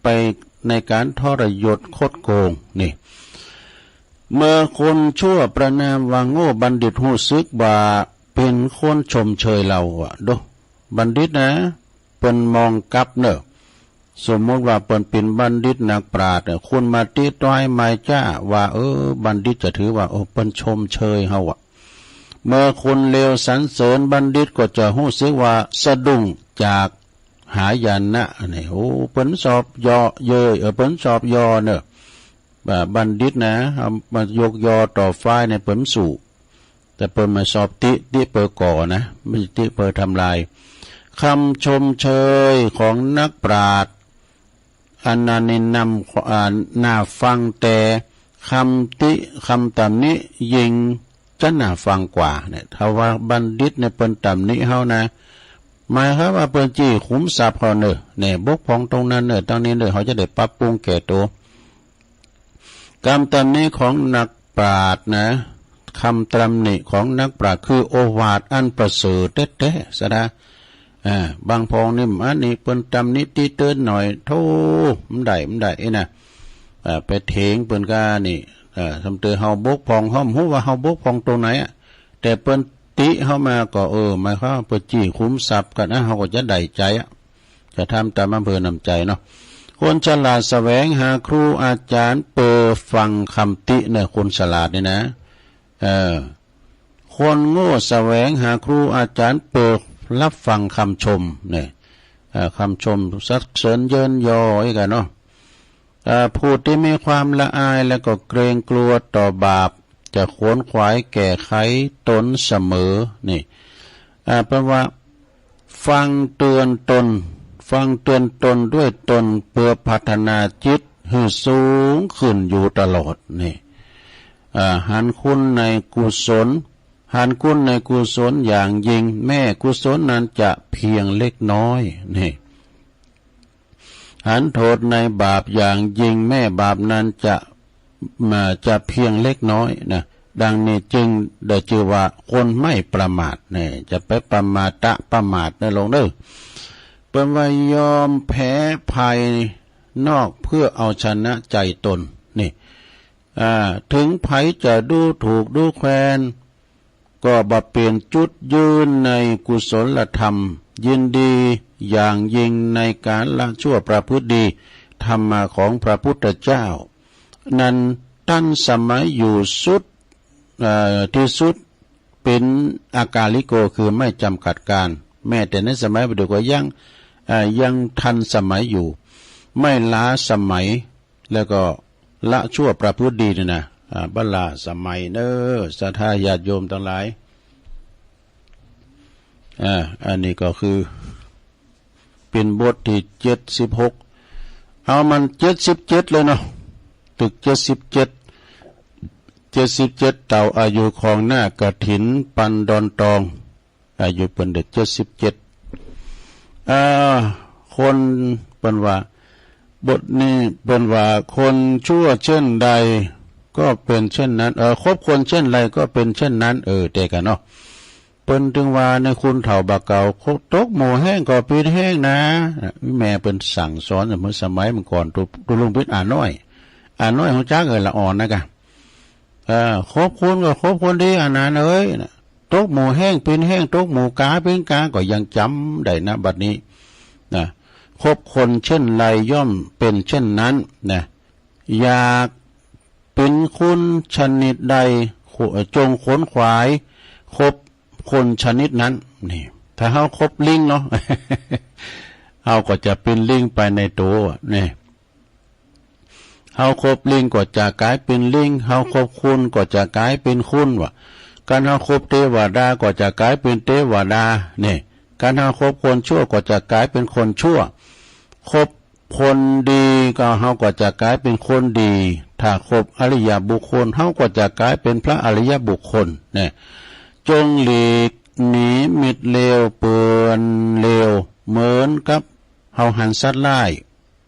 ไปในการทรยศคดโกงนี่เมื่อคนชั่วประนามว่าโง่บัณฑิตรู้สึกว่าเป็นคนชมเชยเราดูบัณฑิตนะเปิ้นมองกลับเนอะสมมติว่าเปิ้นเป็นบัณฑิตนักปราชญ์คุณมาตีต้อยไม้จ้าว่าบัณฑิตจะถือว่าเปิ้นชมเชยเฮาเมื่อคนเลวสรรเสริญบัณฑิตก็จะรู้สึกว่าสะดุ้งจากหายนะนี่เปิ้นสอบยอเย้ยเปิ้นสอบยอเนอะบัณฑิตนะมายกยอต่อฝ่ายในเปิ้นสู่แต่เปิ้นมาสอบติเปิดก่อนะไม่ติเปิดทำลายคำชมเชยของนักปราชญ์อันนั้นนำน่าฟังแต่คำตำนี้ยิงจะน่าฟังกว่าเนี่ยถ้าว่าบัณฑิตในเปิ้นตำนี้เฮานะหมายครับว่าเปิ้นจี้ขุมทรัพย์เฮาเนอะเนี่ยบกพร่องตรงนั้นเนอะตรงนี้เนอะเขาจะได้ปรับปรุงแก่ตัวคำตำนี้ของนักปราชญ์นะคำตำหนิของนักปราชญ์คือโอวาทอันประเสริฐแท้ๆซะนะบางพองนี่อันนี้เปิ้นตำนิติเตือนหน่อยโธ่มันได้นะไปเถงเปิ้นก็นี่ทำเตือเฮาบกพองเฮาฮู้ว่าเฮาบกพองตรงไหนแต่เปิ้นติเฮามาก็หมายความเปิ้นจี้คุ้มทรัพย์กันเฮาก็จะได้ใจจะทำตามอำเภอนำใจเนาะคนฉลาดแสวงหาครูอาจารย์เปิดฟังคำติเนี่ยคนฉลาดนี่นะคนโง่แสวงหาครูอาจารย์เปิดรับฟังคำชมเนี่ยคำชมสรรเสริญเยินยออีกเนาะผู้ที่มีความละอายและก็เกรงกลัวต่อบาปจะขวนขวายแก้ไขตนเสมอนี่แปลว่าฟังเตือนตนด้วยตนเพื่อพัฒนาจิตให้สูงขึ้นอยู่ตลอดนี่หันคุณในกุศลอย่างยิ่งแม่กุศลนั้นจะเพียงเล็กน้อยนี่หันโทษในบาปอย่างยิ่งแม่บาปนั้นจะเพียงเล็กน้อยนะดังนี้จึงได้ชื่อว่าคนไม่ประมาทเนี่ยจะไปประมาทได้ลงเด้อเป็นว่ายอมแพ้ภัยนอกเพื่อเอาชนะใจตนนี่ถึงภัยจะดูถูกดูแคลนก็บ่เปลี่ยนจุดยืนในกุศลธรรมยินดีอย่างยิ่งในการละชั่วประพฤติดี ธรรมะของพระพุทธเจ้านั้นทันสมัยอยู่สุดที่สุดเป็นอากาลิโกคือไม่จำกัดการแม้แต่ในสมัยปัจจุบันยังทันสมัยอยู่ไม่ล้าสมัยแล้วก็ละชั่วประพฤติดีนะบัลลาสมัยเนอศรัทธาญาติโยมทั้งหลายอันนี้ก็คือเป็นบทที่76เอามัน77เลยเนาะตึก77เต่าอายุของหน้ากฐินปันดอนตองอายุเป็นเด็ก77คนเป็นว่าบทนี้เป็นว่าคนชั่วเช่นใดก็เป็นเช่นนั้นคบคนเช่นไรก็เป็นเช่นนั้นแต่กันเนาะเปิ้นถึงว่าในคุณเฒ่าบากเก่าตกหมู่แห้งก็ปิดแห้งนะแม่เป็นสั่งสอนเมื่อสมัยมันก่อนตุลุงพิษอ่านน้อยของจักละอ่อนนะกะคบคนก็คบคนดีอันนั้นตกหมู่แห้งเป็นแห้งตกหมู่กาเป็นกาก็ยังจำได้นะบัดนี้นะคบคนเช่นไรย่อมเป็นเช่นนั้นนะอยากเป็นคุณชนิดใดจงขวนขวายคบคนชนิดนั้นนี่ถ้าเฮาคบลิงเนาะ เฮาก็จะเป็นลิงไปในตัวนี่เฮาคบลิงก็จะกลายเป็นลิงเฮาคบคุณก็จะกลายเป็นคุณว่ะการเฮาคบเทวดาก็จะกลายเป็นเทวดานี่การเฮาคบคนชั่วก็จะกลายเป็นคนชั่วคบคนดีก็เฮาก็จะกลายเป็นคนดีถ้าคบอริยบุคคลเฮาก็จะกลายเป็นพระอริยบุคคลนี่จงหลีกหนีมิตรเลวเปื้อนเลวเหมือนกับเฮาหันสัตว์ไล่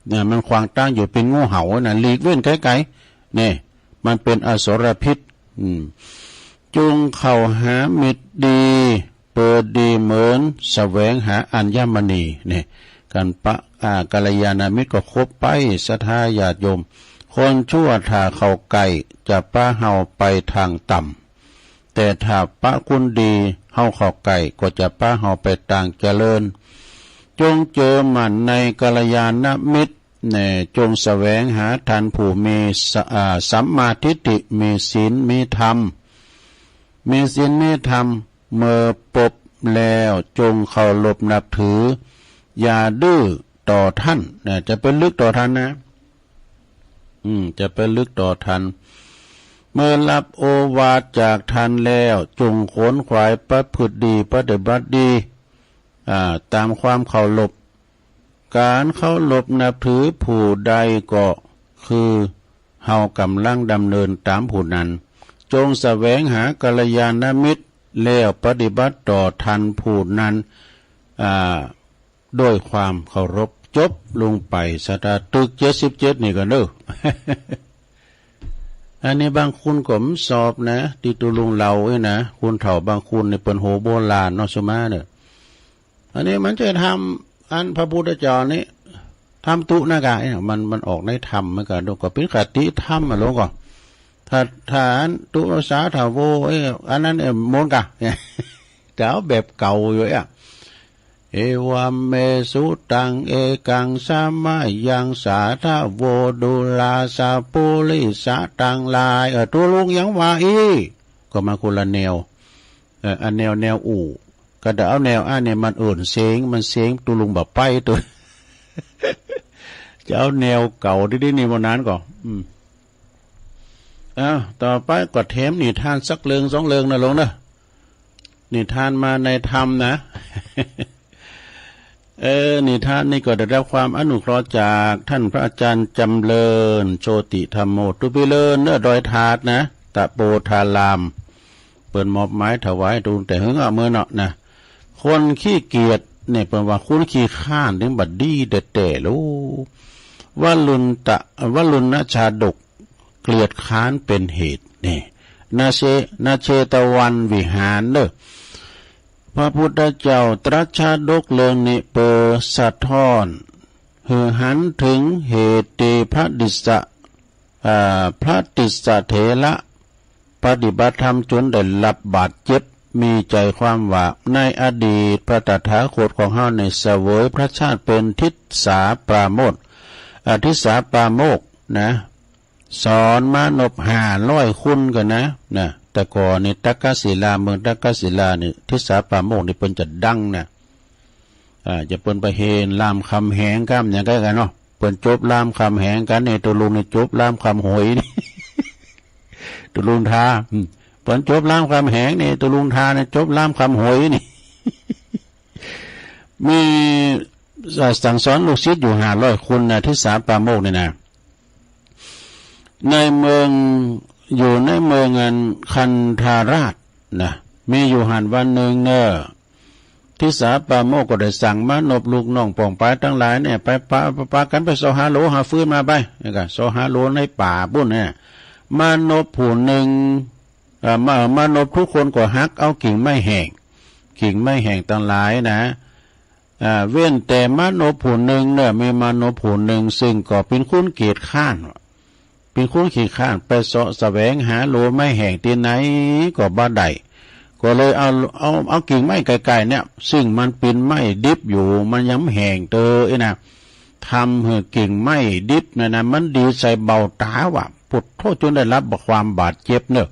เนี่ยมันขวางตั้งอยู่เป็นงูเห่าน่ะหลีกเว้นไกลๆนี่มันเป็นอสรพิษจงเข้าหามิตรดีเปิดดีเหมือนแสวงหาอัญมณีนี่กันกัลยาณมิตรก็คบไปศรัทธาญาติโยมคนชั่วถ้าเข้าใกล้จะพาเฮาไปทางต่ำแต่ถ้าปะคุณดีเฮาเข้าใกล้ก็จะพาเฮาไปทางเจริญจงเจอมันในกัลยาณมิตรจงแสวงหาท่านผู้มีสัมมาทิฏฐิมีศีลมีธรรมมีศีลมีธรรมเมื่อปบแล้วจงเคารพนับถืออย่าดื้อต่อท่านจะเป็นลึกต่อท่านนะจะเป็นลึกต่อท่านเมื่อรับโอวาทจากท่านแล้วจงขวนขวายประพฤติดีปฏิบัติดีตามความเคารพการเคารพนับถือผู้ใดก็คือเฮากำลังดำเนินตามผู้นั้นจงแสวงหากัลยาณมิตรแล้วปฏิบัติต่อท่านผู้นั้นด้วยความเคารพจบลงไปสตาตึก77นี่กันเด้อ อันนี้บางคุณก็มสอบนะที่ตุลุงเรานะคุณเฒ่าบางคุณในเป็นโหโบราณเนาะสมาเนี่ยอันนี้มันจะทำอันพระพุทธเจ้านี่ทำตุนากายมันออกในธรรมเหมือนกันดูก็เป็นคติธรรมมาแล้วก็ถ้าอันตุสาถาโวอันนั้นมนกะเจ้าแบบเก่าอยู่เอวามเมสุตังเอกังสามายังสาธาโวดุลาสาปุริสะตังลายตัวลุงยังว่าก็มาคนละแนวอันแนวอู่ก็เดี๋ยวเอาแนวเนี่ยมันเสียงมันเสียงตัวลุงแบบไปตัว จะเอาแนวเก่าที่นี่วันนั้นก่อนต่อไปก็เทมนิทานสักเรื่อง2เรื่องนะลงนะนิทานมาในธรรมนะ นิทานนี่ก็ได้รับความอนุเคราะห์จากท่านพระอาจารย์จำเริญโชติธรรมโมตุปิเลินดอยถาดนะตะโปธารามเปิดมอบไม้ถวายตูนแต่หึงเมื่อเนาะนะคนขี้เกียจเนี่ยเป็นว่าคุณขี้ข้านถึงบัดดีเด็ดแต่ลูวลุนชาดกเกลียดค้านเป็นเหตุนี่นาเชตวันวิหารเด้อพระพุทธเจ้าตรัสชาดกเรื่องนี้เปิดสะท้อนหันถึงเหตุพระดิษะเถระปฏิบัติธรรมจนได้รับบาดเจ็บมีใจความว่าในอดีตพระตถาคตของเฮาในเสวยพระชาติเป็นทิศสาปราโมทย์ ทิสาปาโมกนะสอนมานพ500คุณกันนะแต่ก่อนนี่ตักกศิลาเมืองตักกศิลานี่ทิสาปาโมกนี่เปิ้นจะดังนะจะเปิ้นไปเฮนลามคำแหงก้ามอย่างกันเนาะเปิ้นจบลามคำแหงกันในตุลุงนี่จบลามคำหวยนี่ ตุลุงทาเปิ้นจบลามคำแหงนี่ตุลุงทานี่จบลามคำหวยนี่ มีสั่งสอนลูกศิษย์อยู่500คนนะทิสาปาโมกนี่นะในเมืองอยู่ในเมืองคันธาราชนะมีอยู่หันวันหนึ่งเนอทิสาปาโมกก็ได้สั่งมานบลูกน้องป่องปลายทั้งหลายเนี่ยไปปากันไปโซฮาโลหาฟื้นมาไปนี่ก็โซฮาโลในป่าบุ่นเนี่ยมานบผู้หนึ่งมานบทุกคนก็ฮักเอากิ่งไม้แห้งทั้งหลายนะเว้นแต่มานพผู้หนึ่งเนี่ยมีมานพผู้หนึ่งซึ่งก็เป็นคนเกียจข้านไปเสาะแสวงหาโลไม้แห้งที่ไหนก็บ่ได้ก็เลยเอากิ่งไม้ไกลๆเนี่ยซึ่งมันเป็นไม้ดิบอยู่มันยังแห้งเตอนะทำให้กิ่งไม้ดิบนะมันดีใส่เบาตาว่ะปุดโทษจนได้รับความบาดเจ็บเนอะ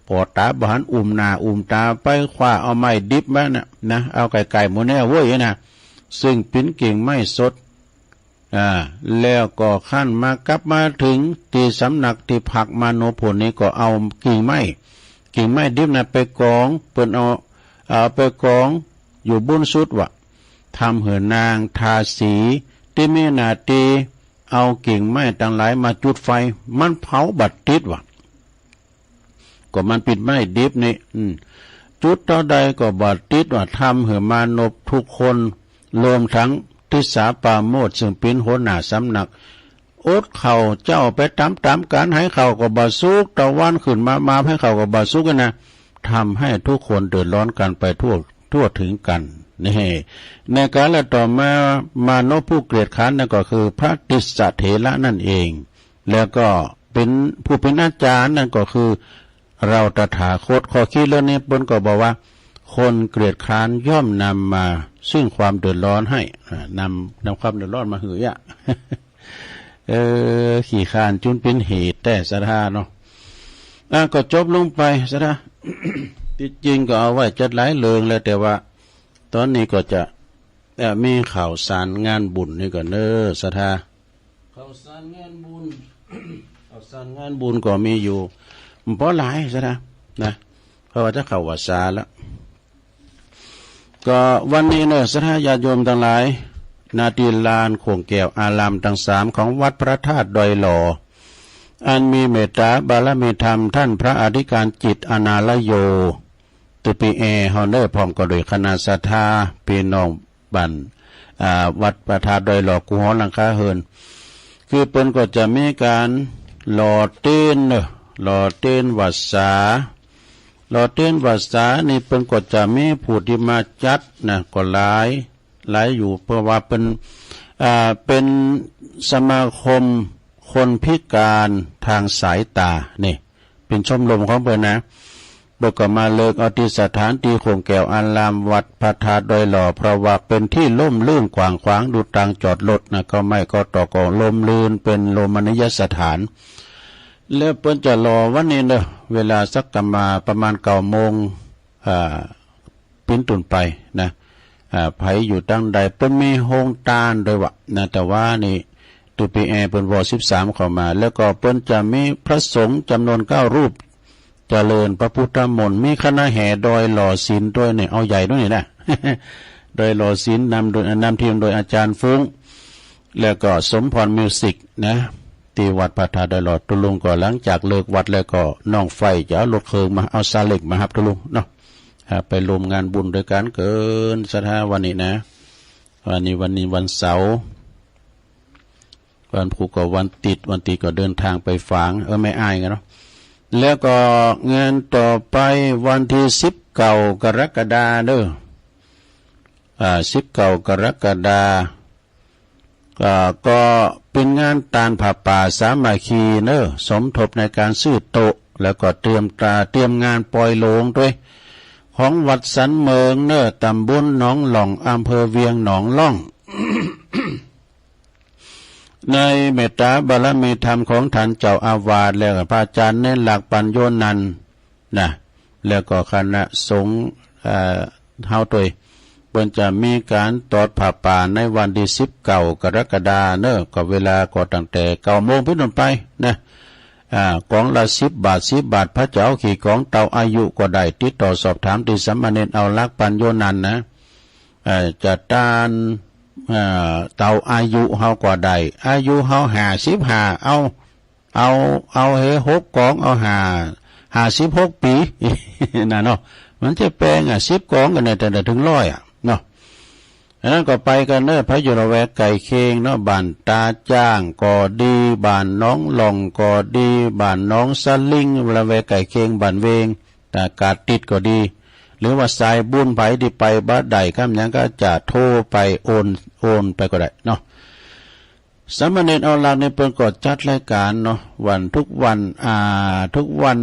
พอตาบหันหน้าตาไปคว้าเอาไม้ดิบมานะเอาไก่หมูแน่เว้ยนะซึ่งเป็นกิ่งไม้สดแล้วก็ขั้นมากลับมาถึงที่สำนักที่ผักมโนผลนี้ก็เอากิ่งไม้ดิบนะไปกองเปิ้นเอาไปกองอยู่บุญสุดวะทำเหือนางทาสีที่มีนาตีเอากิ่งไม้ต่างหลายมาจุดไฟมันเผาบัดติดวะก็มันปิดไม้ดิบนี่จุดเท่าใดก็บัดติดว่าทำเหือมานพทุกคนรวมทั้งทิสาปาโมทซึ่งเป็นหัวหน้าสำนักอดเข่าเจ้าไปตามกันให้เข่าก็บาสุกตะวันขึ้นมาให้เข่าก็บาสุกกันนะทำให้ทุกคนเดือดร้อนกันไปทั่วถึงกันนี่ในการละต่อมามานพผู้เกลียดค้านนั่นก็คือพระติสสะเถระนั่นเองแล้วก็เป็นผู้เป็นอาจารย์นั่นก็คือเราตถาคตข้อคิดเรื่องนี้บนก็บอกว่าคนเกลียดค้านย่อมนำมาซึ่งความเดือดร้อนให้นำความเดือดร้อนมาหือยะ ขี่คานจุนเป็นเหตุแต่สถาเนาะก็จบลงไปสถา ที่จริงก็เอาไว้จัดหลายเรื่องแล้วแต่ว่าตอนนี้ก็จะมีข่าวสารงานบุญนี่ก่อนเนอสถาข่าวสารงานบุญ ข่าวสารงานบุญก็มีอยู่เพราะหลายสถานะเพราะว่าจะเข้าวัดสาแล้วก็วันนี้เนอะสถาญาติโยมทั้งหลายนาทีลานโขงแก้วอารามทั้ง3ของวัดพระธาตุดอยหล่ออันมีเมตตาบารมีธรรมท่านพระอธิการจิตอนาลโยตุปีเอฮอนเดอร์พร้อมกับโดยคณะศรัทธาพี่น้องบันวัดพระธาตุดอยหล่อกุหอหลังคาเฮินคือเปิ้นก็จะมีการหล่อเต้นวัดสาหล่อเต้นวัดสานี่เปิ้นก็จะมีผู้ที่มาจัดนะก็หลายอยู่เพราะว่าเป็นสมาคมคนพิการทางสายตานี่เป็นชมรมของเปิ้นนะเบิกก็มาเลิกเอาที่สถานที่โขงแก้วอารามวัดพระธาตุดอยหล่อเพราะว่าเป็นที่ล่มลื่นกว้างขวางดูทางจอดรถนะก็ไม่ก็ต่อก็ลมลื่นเป็นโรมนียสถานแล้วเปิ้นจะรอวันนี้เนอะเวลาสักประมาณ9 โมงปิ้นตุนไปนะไผอยู่ตั้งใดเปิ้นมีโฮงตานโดยวะนะแต่ว่านี่ตุปีแอเปิ้นว13เข้ามาแล้วก็เปิ้นจะมีพระสงฆ์จำนวน9 รูปเจริญพระพุทธมนต์มีคณะแห่ดอยหล่อศีลด้วยเนี่ยเอาใหญ่ด้วยนี่นะ โดยหล่อศีลนำทีมโดยอาจารย์ฟุ้งแล้วก็สมพรมิวสิกนะที่วัดพระธาตุดอยหล่อตุลุงก็หลังจากเลิกวัดแล้วก็น้องไฟจะเอารถเครื่องมาเอาซาเล็กมาครับตุลุงเนาะไปรวมงานบุญด้วยกันเกินสถาวันนี้นะวันนี้วันเสาร์วันพุธก็วันติดก็เดินทางไปฝางไม่อายกันเนาะแล้วก็งานต่อไปวันที่19 กรกฎาคมเด้อ19 กรกฎาคมก็เป็นงานตานผ้าป่าสามัคคีเนอะสมทบในการซื้อโต๊ะแล้วก็เตรียมงานปล่อยโลงด้วยของวัดสันเมืองเนอะตำบลหนองหล่องอำเภอเวียงหนองล่อง ในเมตตาบารมีธรรมของท่านเจ้าอาวาสแล้วก็พระอาจารย์เน้นหลักปัญโยนันท์นะแล้วก็คณะสงฆ์เฮาตัวเพิ่นจะมีการตอดผ้าป่าในวันที่19กรกฎาคมเนอะก็เวลาก็ตั้งแต่9 โมงเป็นต้นไปนะกองละ10 บาท10 บาทพระเจ้าขี่ของเต่าอายุก็ได้ติดต่อสอบถามที่สามเณรเอาลักปัญโยนันท์นะจะต้านเต่าอายุเฮาก็ได้อายุเฮา55เอาเฮ6 กองเอา56 ปีน่ะเนาะมันจะแปลง10 กองกันได้แต่ถึง100เนาะอันนั้นก็ไปกันเนอะพระอยู่ระแวกไก่เคงเนาะบ้านตาจ้างก็ดีบ้านน้องหล่องก็ดีบ้านน้องสลิงระแวกไก่เคงบ้านเวงแต่กาดติดก็ดีหรือว่าสายบุญไผที่ไปบ้านใดข้ามยังก็จะโทรไปโอนไปก็ได้เนาะสามเณรเอาหลักในเปิ้นก็จัดรายการเนาะทุกวัน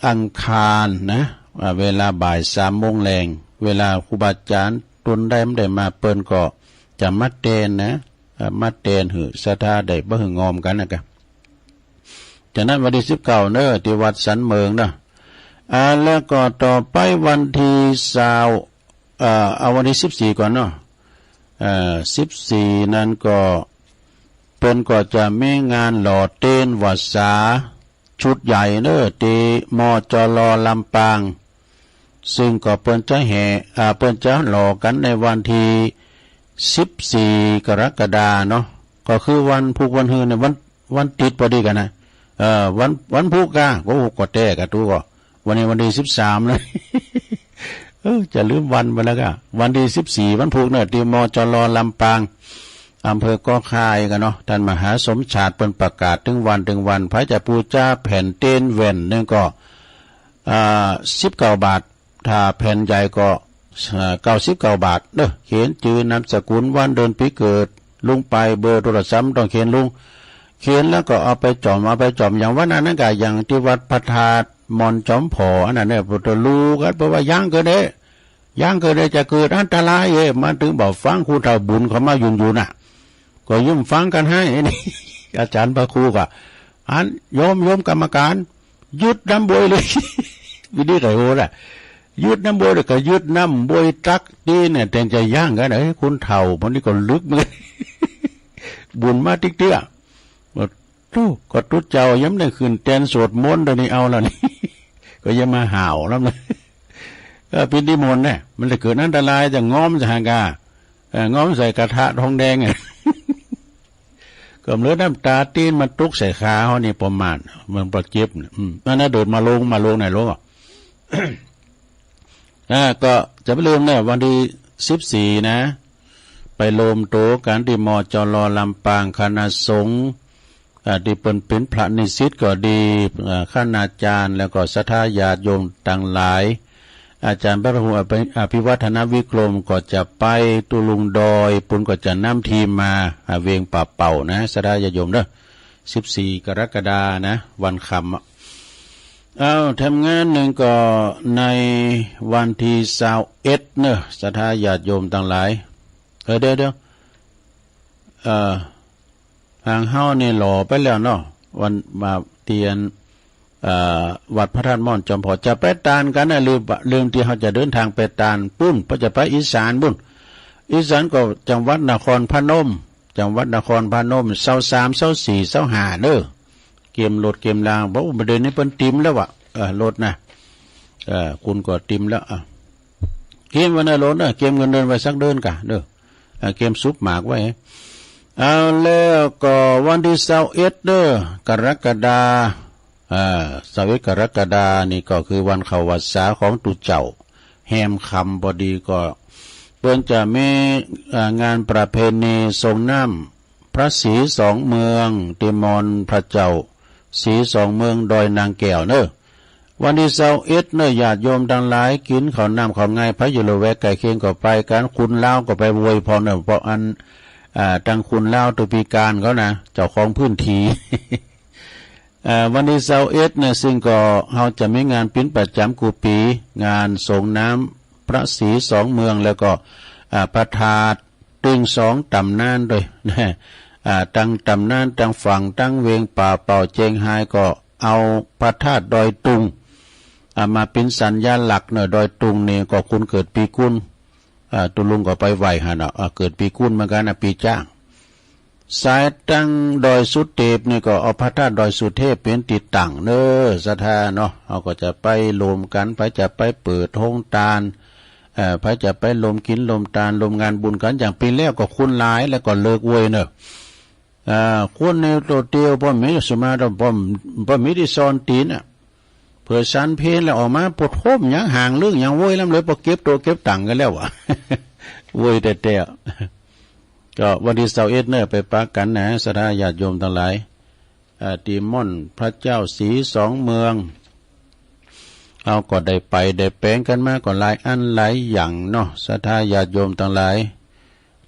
อังคารนะเวลาบ่าย3 โมงแรงเวลาครูบาอาจารย์ตุนได้ไม่ได้มาเปิ้นก็จะมัดเตนนะมัดเตนหือสถาได้บ่หึงงอมกันนะครับจากนั้นวันที่19เนอะที่วัดสันเมืองเนาะแล้วก็ต่อไปวันที่20เอาวันที่14ก่อนเนาะ14นั้นก็เปิ้นก็จะมีงานหล่อเต้นวัดสาชุดใหญ่เนอะที่มจลลำปางซึ่งก็เปิ้นจะแห่เปิ้นจะหล่อกันในวันที่14 กรกฎาคมเนาะก็คือวันพุกวันฮือในวันติดพอดีกันนะวันพุกก็แต้กะตู้ก็วันนี้วันที่13เลย จะลืมวันไปแล้วก็วันที่14วันพุกเนอะที่มจลลำปางอำเภอก้อคายกันเนาะท่านมหาสมชาติเปิ้นประกาศถึงวันพระจะปูจ้าแผ่นเต้นแว่นนึงก็19 บาทถ้าแผ่นใหญ่ก็99 บาทเด้อเขียนชื่อนามสกุลวันเดือนปีเกิดลุงไปเบอร์โทรศัพท์ต้องเขียนลุงเขียนแล้วก็เอาไปจอมอย่างวันนั้นก็อย่างที่วัดพระธาตุมอนจอมผออันนั้นเนี่ยพุทธลูกันเพราะว่ายังเกิดได้จะเกิดอันตรายมาถึงบอกฟังครูเฒ่าบุญเขามาอยู่น่ะก็ยุ่มฟังกันให้นี่ อาจารย์พระครูก็โยมกรรมการหยุดน้ำบวยเลย วิธีไหนโหล่ะยุดน้ำบวยก็ยุดน้ำบวยตักดีเนี่ยแต่จะย่างกันคุณเฒ่ามันนี่ก็ลึกเหมือน บุญมาติ๊กเตี้ยก็ตุ๊ดเจ้าย้ำได้ขึ้นแตนสวดมนต์เดี๋ยวนี้เอาแล้วนี่ ก็ยังมาห่าวแล้วนะก็พิธีมนต์เนี่ยมันจะเกิดอันตรายจะง้อมจะหางง้อมใส่กระทะทองแดง ก็เหลือน้ำตาตีนมันตุกใส่ขาเขานี่ประมาณมันประเจ็บนั่นนะโดดมาลงไหนลงอ่ะ ก็จะไม่ลืมนะวันที่14นะไปโลมโตการที่มจลลำปางคณะสงฆ์ที่เป็นพระนิสิตก็ดีคณาจารย์แล้วก็ศรัทธาญาติโยมต่างหลายอาจารย์พระครูอภิวัฒนวิกรมก็จะไปตุลุงดอยปุณก็จะนำทีมมาเวียงป่าเป่านะศรัทธาญาติโยมเด้อ14 กรกฎาคมนะวันคำทำงานหนึ่งก็ในวันที่21เนอะศรัทธาญาติโยมต่างหลายเดี๋ยวทางเฮานี่หล่อไปแล้วเนาะวันมาเตียนวัดพระธาตุม่อนจอมผอจะไปตานกันนะลืมที่เขาจะเดินทางไปตานปุ้นเพราะจะไปอีสานบุญอีสานก็จังหวัดนครพนม23 24 25เด้อเกมรถเกมรางบอกประเด็นนี้เพิ่นติมแล้ววะรถนะคุณก็ติมแล้วเกมวันนั้นรถนะเกมเงินเดือนไว้สักเดือนกะเด้อเกมซุปหมากไว้เอาแล้วก็วันที่21เด้อกรกฎาคม21 กรกฎาคมนี่ก็คือวันเข้าพรรษาของตุเจ้าแฮมคำพอดีก็เพิ่นจะมีงานประเพณีทรงน้ำพระศรี2 เมืองติมอนพระเจ้าศรี2 เมืองดอยนางแก้วเนอะวันที่21เนอะญาติโยมทั้งหลายกินข้าวน้ำข้าวไงพระอยู่ละแวกไก่เคียงก็ไปกันคุณเล่าก็ไปอวยพรเนอะเพราะทางคุณเล่าตุปีการเขานะเจ้าของพื้นที่ วันที่21เนี่ยซึ่งก็เราจะมีงานปิ้นประจำกูปีงานส่งน้ำพระศรี2 เมืองแล้วก็ประทาดตึง2 ตำนานด้วยนะ ตั้งตำนานตั้งฝั่งตั้งเวงป่าเป่าเจงไฮก็เอาพระธาตุดอยตุงมาเป็นสัญญาหลักเนอะดอยตุงนี่ก็คุณเกิดปีกุลตุลุงก็ไปไหวฮะเนาะเกิดปีกุลเหมือนกันนะปีจ้างสายตั้งดอยสุเทพนี่ก็เอาพระธาตุดอยสุเทพเป็นติดตั้งเนอศรัทธาเนาะเขาก็จะไปรวมกันไปจะไปเปิดห้องตาลพระจะไปลมกินลมตาลลมงานบุญกันอย่างปีแล้วก็คุณหลายแล้วก็เลิกเวยเนอะคนในตัวเดียวพอมีสมาธิพอมีที่ซอนตีนเผื่อสันเพลแล้วออกมาปวดโคมยังห่างเรื่องยังเวยแล้วเลยพอเก็บตัวเก็บตังกันแล้วเวยแต่ก็วันที่21เนี่ยไปปักกันนะศรัทธาญาติโยมทั้งหลายตีม่อนพระเจ้าสีสองเมืองเอาก็ได้ไปได้แปลงกันมาก็หลายอันหลายอย่างเนาะศรัทธาญาติโยมทั้งหลาย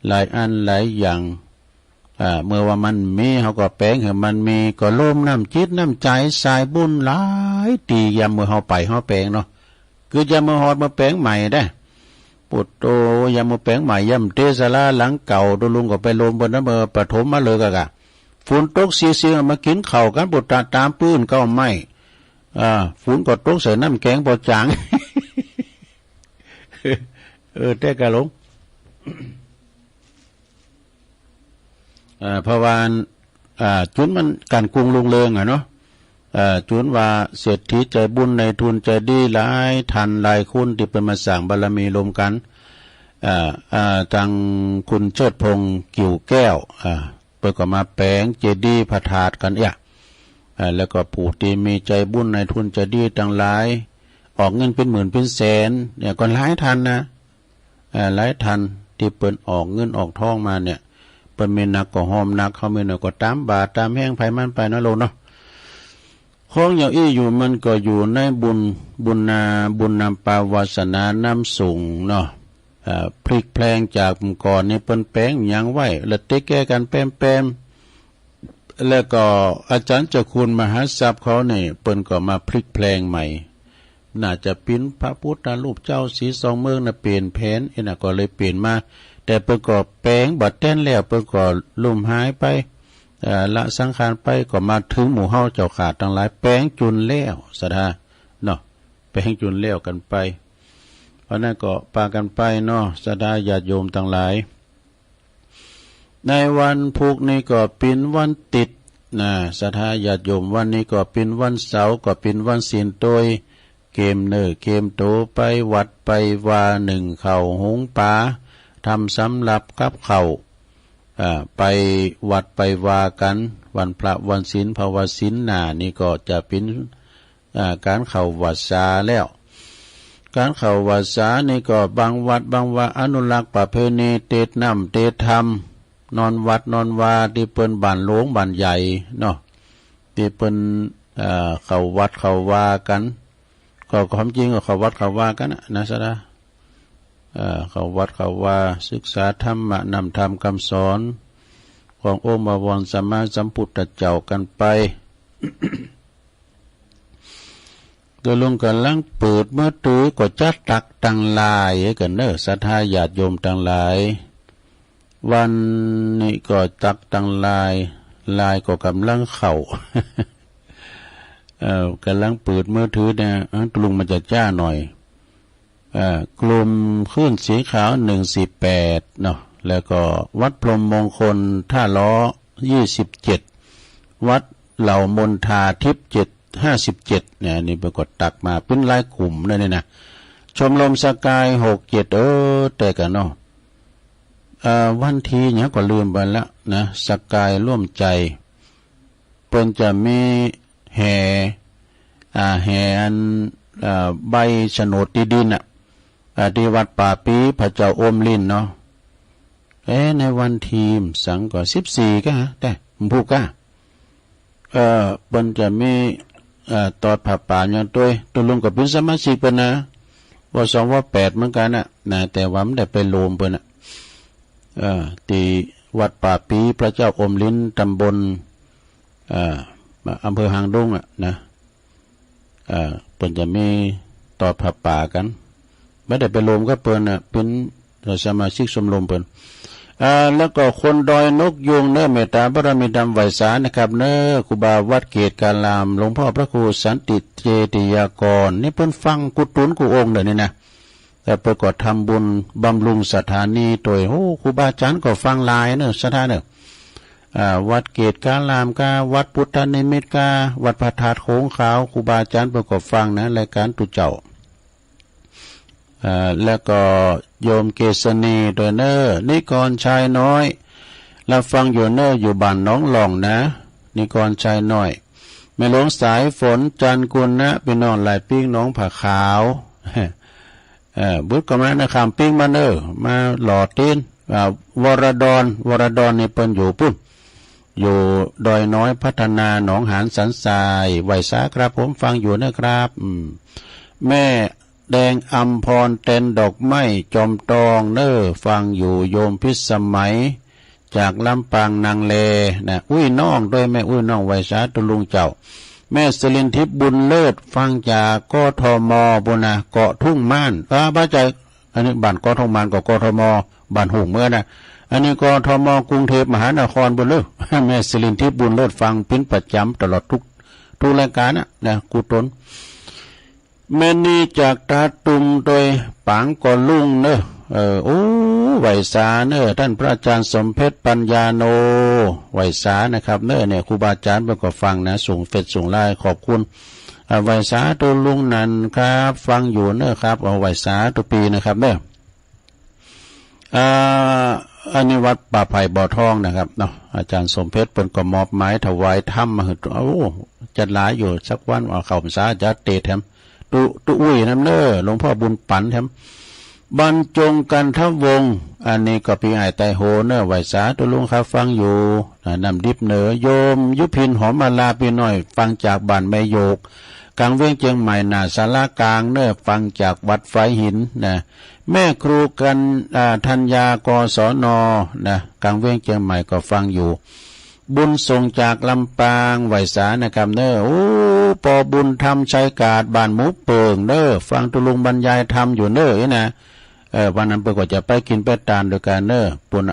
หลายอันหลายอย่างเมื่อว่ามันมีเขาก็แปลงให้มันมีก็โลมน้ำจิตน้ำใจสายบุญหลายตียามเมื่อเขาไปเขาแปลงเนาะคือยามเมื่อฮอดมาแปลงใหม่ได้ปุตโตยามเมื่อแปลงใหม่ยามเทศลาหลังเก่าตุลุงก็ไปโลมบนน้ำเมื่อปฐมมาเลยกะฝนตกเสียมากินเข่ากันปุตตาตามปื้นก็ไม่ฝนก็ตกใส่น้ำแกงปอจาง แต่กะหลง เพราะว่าจุนมันการกรุงลุงเรืองเนาะจุนว่าเศรษฐีใจบุญในทุนใจดีหลายทันหลายคุณที่เป็นมาสั่งบารมีรวมกันทางคุณเชิดพงษ์กิ่วแก้วเปิดก็มาแปลงเจดีย์พระธาตุกันแล้วก็ผู้ที่มีใจบุญในทุนใจดีต่างหลายออกเงินเป็นหมื่นเป็นแสนเนี่ยก็หลายทันนะหลายทันที่เปิดออกเงินออกทองมาเนี่ยเป็นเมนักก็หอมนักเขาเมนักก็ตามบาทตามแห้งไผมันไปนะโลเนาะของอย่างอี้อยู่มันก็อยู่ในบุญนำปาวาสนานำสูงเนาะพลิกแพลงจากก่อนนี่เปิ้นแป้งยังไว้แล้วเตะแก้กันแปมแล้วก็อาจารย์เจ้าคุณมหาทรัพย์เขาเนี่ยเปิ้นก็มาพลิกแพลงใหม่น่าจะปิ้นพระพุทธรูปเจ้าสีสองเมืองน่ะเปลี่ยนแผนน่ะก็เลยเปลี่ยนมาแต่เปิ้นก็แปลงบัดแต้นแล้วเปิ้นก็ลุ่มหายไปละสังขารไปก็มาถึงหมู่เฮาเจ้าขาดทั้งหลายแปลงจุนแล้วศรัทธาเนาะแปลงจุนแล้วกันไปเพราะนั้นก็ปากันไปเนาะศรัทธาญาติโยมทั้งหลายในวันพุกนี้ก็เป็นวันติดศรัทธาญาติโยมวันนี้ก็เป็นวันเสาร์ก็เป็นวันศีลโดยเกมเกมโตไปวัดไปว่าหนึ่งเข่าหงป่าทำสำหรับกับเข่าไปวัดไปว่ากันวันพระวันศีลภาวศีลนี่ก็จะเป็นการเข้าวัดษาแล้วการเข้าวัดษานี่ก็บางวัดบางว่าอนุรักษ์ประเพณีเตดน้ำเตดธรรมนอนวัดนอนวาที่เปิ้นบ้านหลวงบ้านใหญ่เนาะที่เปิ้นเข้าวัดเข้าว่ากันก็ความจริงก็เข้าวัดเข้าว่ากันนะซะนะเข้าวัดเข้าว่าศึกษาธรรมะนำธรรมคำสอนขององค์บวรสัมมาสัมพุทธเจ้ากันไป ตัวลงกันลังเปิดเมื่อตื้อก็จัดตักตังลายกันเนอศรัทธาญาติโยมตังหลายวันนี้ก็ตักตังลายก็กำลังเข้ากำลังเปิดเมื่อถือเนี่ยตลุงมันจะจ้าหน่อยกลุ่มขึ้นสีขาว148เนาะแล้วก็วัดพรหมมงคลท่าล้อ27วัดเหล่ามนทาทิพย์57เนี่ยนี่ปรากฏตักมาเป็นหลายกลุ่มเลยนะชมรมสกาย67แต่กันเนาะวันทีเนี่ยก็ลืมไปแล้วนะสกายร่วมใจเพิ่นจะมีแห่อันใบโฉนดที่ดินที่วัดป่าปีพระเจ้าอมลิ้นเนาะในวันทีมสังก็14ก็แต่ผูกเพิ่นจะมีตอดผ้าป่าอย่างตัวลุงก็เป็นสมาชิกเพิ่นนะว่า2ว่า8เหมือนกันนะแต่ว่ามันได้ไปโลมเพิ่นที่วัดป่าปีพระเจ้าอมลิ้นตำบลอำเภอหางดงนะเพิ่นจะมีตอดผ้าป่ากันไม่ได้ไปโลมก็เพิ่นเป็นสมาชิกชมรมเพิ่น แล้วก็คนดอยนกยูงเนื้อเมตตาบารมีดำไหวสานะครับเนื้อครูบาวัดเกตการามหลวงพ่อพระครูสันติเจติยากรนี่เพิ่นฟังกุตุนกูองค์เด้อนี่นะแต่เพิ่นก็ทำบุญบำรุงสถานีโดยโอ้ครูบาอาจารย์ก็ฟังหลายเนอะสถานเนอะวัดเกตการามกาวัดพุทธนิมิตกาวัดพระธาตุโขงขาวครูบาอาจารย์เพิ่นก็ฟังนะรายการตุเจ้าแล้วก็โยมเกษณีโดยเนอนิกรชายน้อยเราฟังอยู่เนออยู่บ้านน้องหล่องนะนิกรชายน้อยแม่หลวงสายฝนจันกุลนะพี่น้องหลายปิ้งน้องผักขาวบุตรก็มานะคำปิ้งมาเนอมาหล่อตีนวรดรนี่เปิ้นอยู่ปุ่นอยู่ดอยน้อยพัฒนาหนองหานสันทรายไหวสาครับผมฟังอยู่นะครับแม่แดงอัมพรเต็นดอกไม้จอมตองเนอฟังอยู่โยมพิสมัยจากลำปางนางเลนะอุ้ยน้องด้วยแม่อุ้ยน้องไวสาตุลุงเจ้าแม่สลินทิพย์บุญเลิศฟังจากกทมบุนะเกาะทุ่งม่านบ้าใจอันนี้บ้านกทมม่านกับกทมบ้านหุ่งเมื่อนะอันนี้กทมกรุงเทพมหานครบุญเลิศแม่สลินทิพย์บุญเลิศฟังเป็นประจำตลอดทุกรายการนะกูตนแม่นี่จากตาตุมโดยปังก่อลุงเนอะโอ้ไหวสาเนอะท่านพระอาจารย์สมเพชรปัญญาโนไหวสานะครับเนอะเนี่ยครูบาอาจารย์ไปก็ฟังนะส่งเฟซส่งไลน์ขอบคุณไหวสาตัวลุงนันครับฟังอยู่เนอะครับไหวสาตัวปีนะครับเนอะอันนี้วัดป่าไผ่บ่อทองนะครับเนาะอาจารย์สมเพชรเป็นก็มอบไม้ถวายถ้ำมาโอ้จัดหลายอยู่สักวันเอาเข้าพรรษาจะเตะแถมตุอุ้ยน้ำเนอหลวงพ่อบุญปันแถมบรรจงกันทวงอันนี้ก็พี่ไอไตโหเนอไหวสาตุลุงครับฟังอยู่นำดิบเนอโยมยุพินหอมมาลาพี่น้อยฟังจากบ้านแม่โยกกลางเวียงเจียงใหม่นาศาลากลางเนอฟังจากวัดไฟหินนะแม่ครูกันธัญญากศนนะกลางเวียงเจียงใหม่ก็ฟังอยู่บุญส่งจากลำปางไหวสานะครับเนอโอ้ปอบุญทำชัยกาดบ้านหมูเปิงเนอฟังตุลุงบรรยายทำอยู่เนอนะวันนั้นเปิดก็จะไปกินไปตานโดยการเนอปุ่น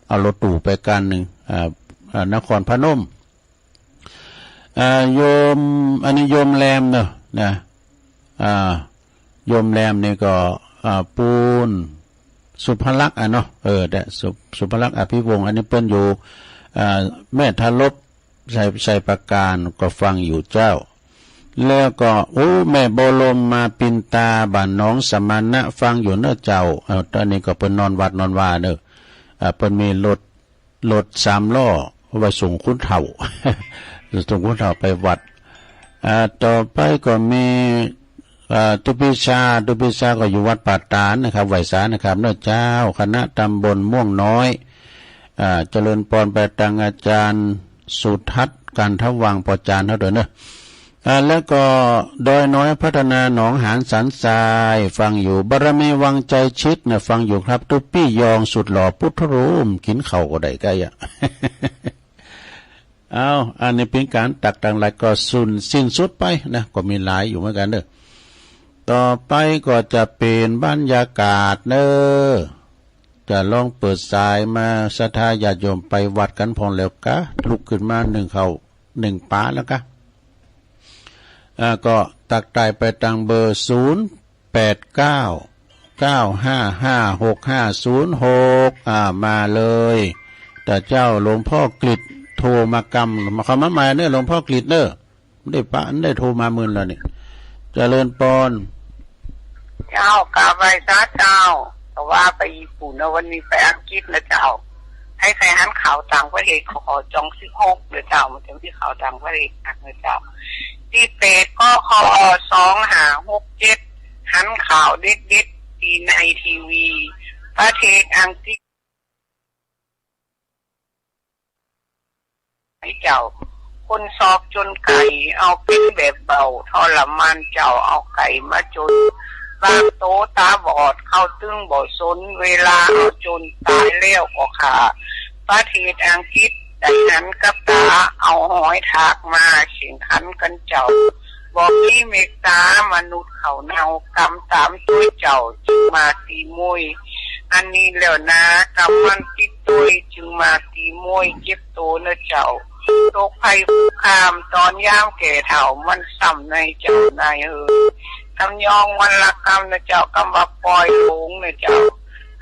เอารถตู่ไปกันหนึ่งนครพนมโยมอันนี้โยมแรมเนอะนะโยมแรมนี่ก็ปูนสุภลักษณ์เนาะแต่สุภลักษณ์อภิวงศ์อันนี้เปิ้นอยู่แม่ทลบใส่ประการก็ฟังอยู่เจ้าแล้วก็โอ้แม่โบลมมาปินตาบ้านน้องสมานะฟังอยู่เนอะเจ้าตอนนี้ก็เป็นนอนวัดนอนว่าเนอะเป็นมีรถ3 ล้อไว้ส่งคุณเฒ่า ส่งคุณเฒ่าไปวัดต่อไปก็มีตุปิชาก็อยู่วัดป่าตานนะครับไหวสานะครับเนอะเจ้าคณะตำบลม่วงน้อยเจริญพรไปทางอาจารย์สุทัศน์การทวังปอจานเท่าเดิมเนอะแล้วก็ดอยน้อยพัฒนาหนองหานสันทรายฟังอยู่บารมีวังใจชิดนะฟังอยู่ครับตุ๊ปี้ยองสุดหล่อพุทธรูปกินเข่าก็ได้ใกล้อ่ะ อันนี้เป็นการตักต่างหลายก็สิ้นสุดไปนะก็มีหลายอยู่เหมือนกันเนอะต่อไปก็จะเป็นบรรยากาศเนอะจะลองเปิดสายมาศรัทธาญาติโยมไปวัดกันพองแล้วกะลุกขึ้นมา1 ป้าแล้วกะก็ตักไต่ไปทางเบอร์0899556506มาเลยแต่เจ้าหลวงพ่อกฤษโทรมากำมาคำมาใหม่เนี่ยหลวงพ่อกฤษเนอะได้ปะได้โทรมามื่นแล้วนี่เจริญปอน
เจ้ากาไวซาเจ้าแต่ว่าไปญี่ปุ่นนะวันนี้ไปอังกฤษนะเจ้าให้ใครหันข่าวต่างประเทศขอจอง16เลยเจ้ามันจะมีข่าวต่างประเทศนะเจ้าที่เป็ดก็ขอ2567หันข่าวเด็ดๆที่ในทีวีประเทศอังกฤษให้เจ้าคนสอบจนไก่เอาเป็นแบบเบาทรมานเจ้าเอาไก่มาจนบางโตตาบอดเข้าตึงบ่อสนเวลาเอาจนตายแล้วก็ขาประเทศอังกฤษดังนั้นกับตาเอาหอยทากมาเสียงขันกันเจ้าบอกที่เมตตามนุษย์เขาเนากรรมตามตัวเจ้าจึงมาตีมวยอันนี้แล้วนะกรรมมันติดต ตัวจึงมาตีมวยเจ็บตัวนะเจ้าโรคภัยคุกคามตอนย่ามแก่เฒ่ามันซ้ำในเจ้านายคำยองวันละคำนะเจ้ากำว่าปล่อยหลงนะเจ้า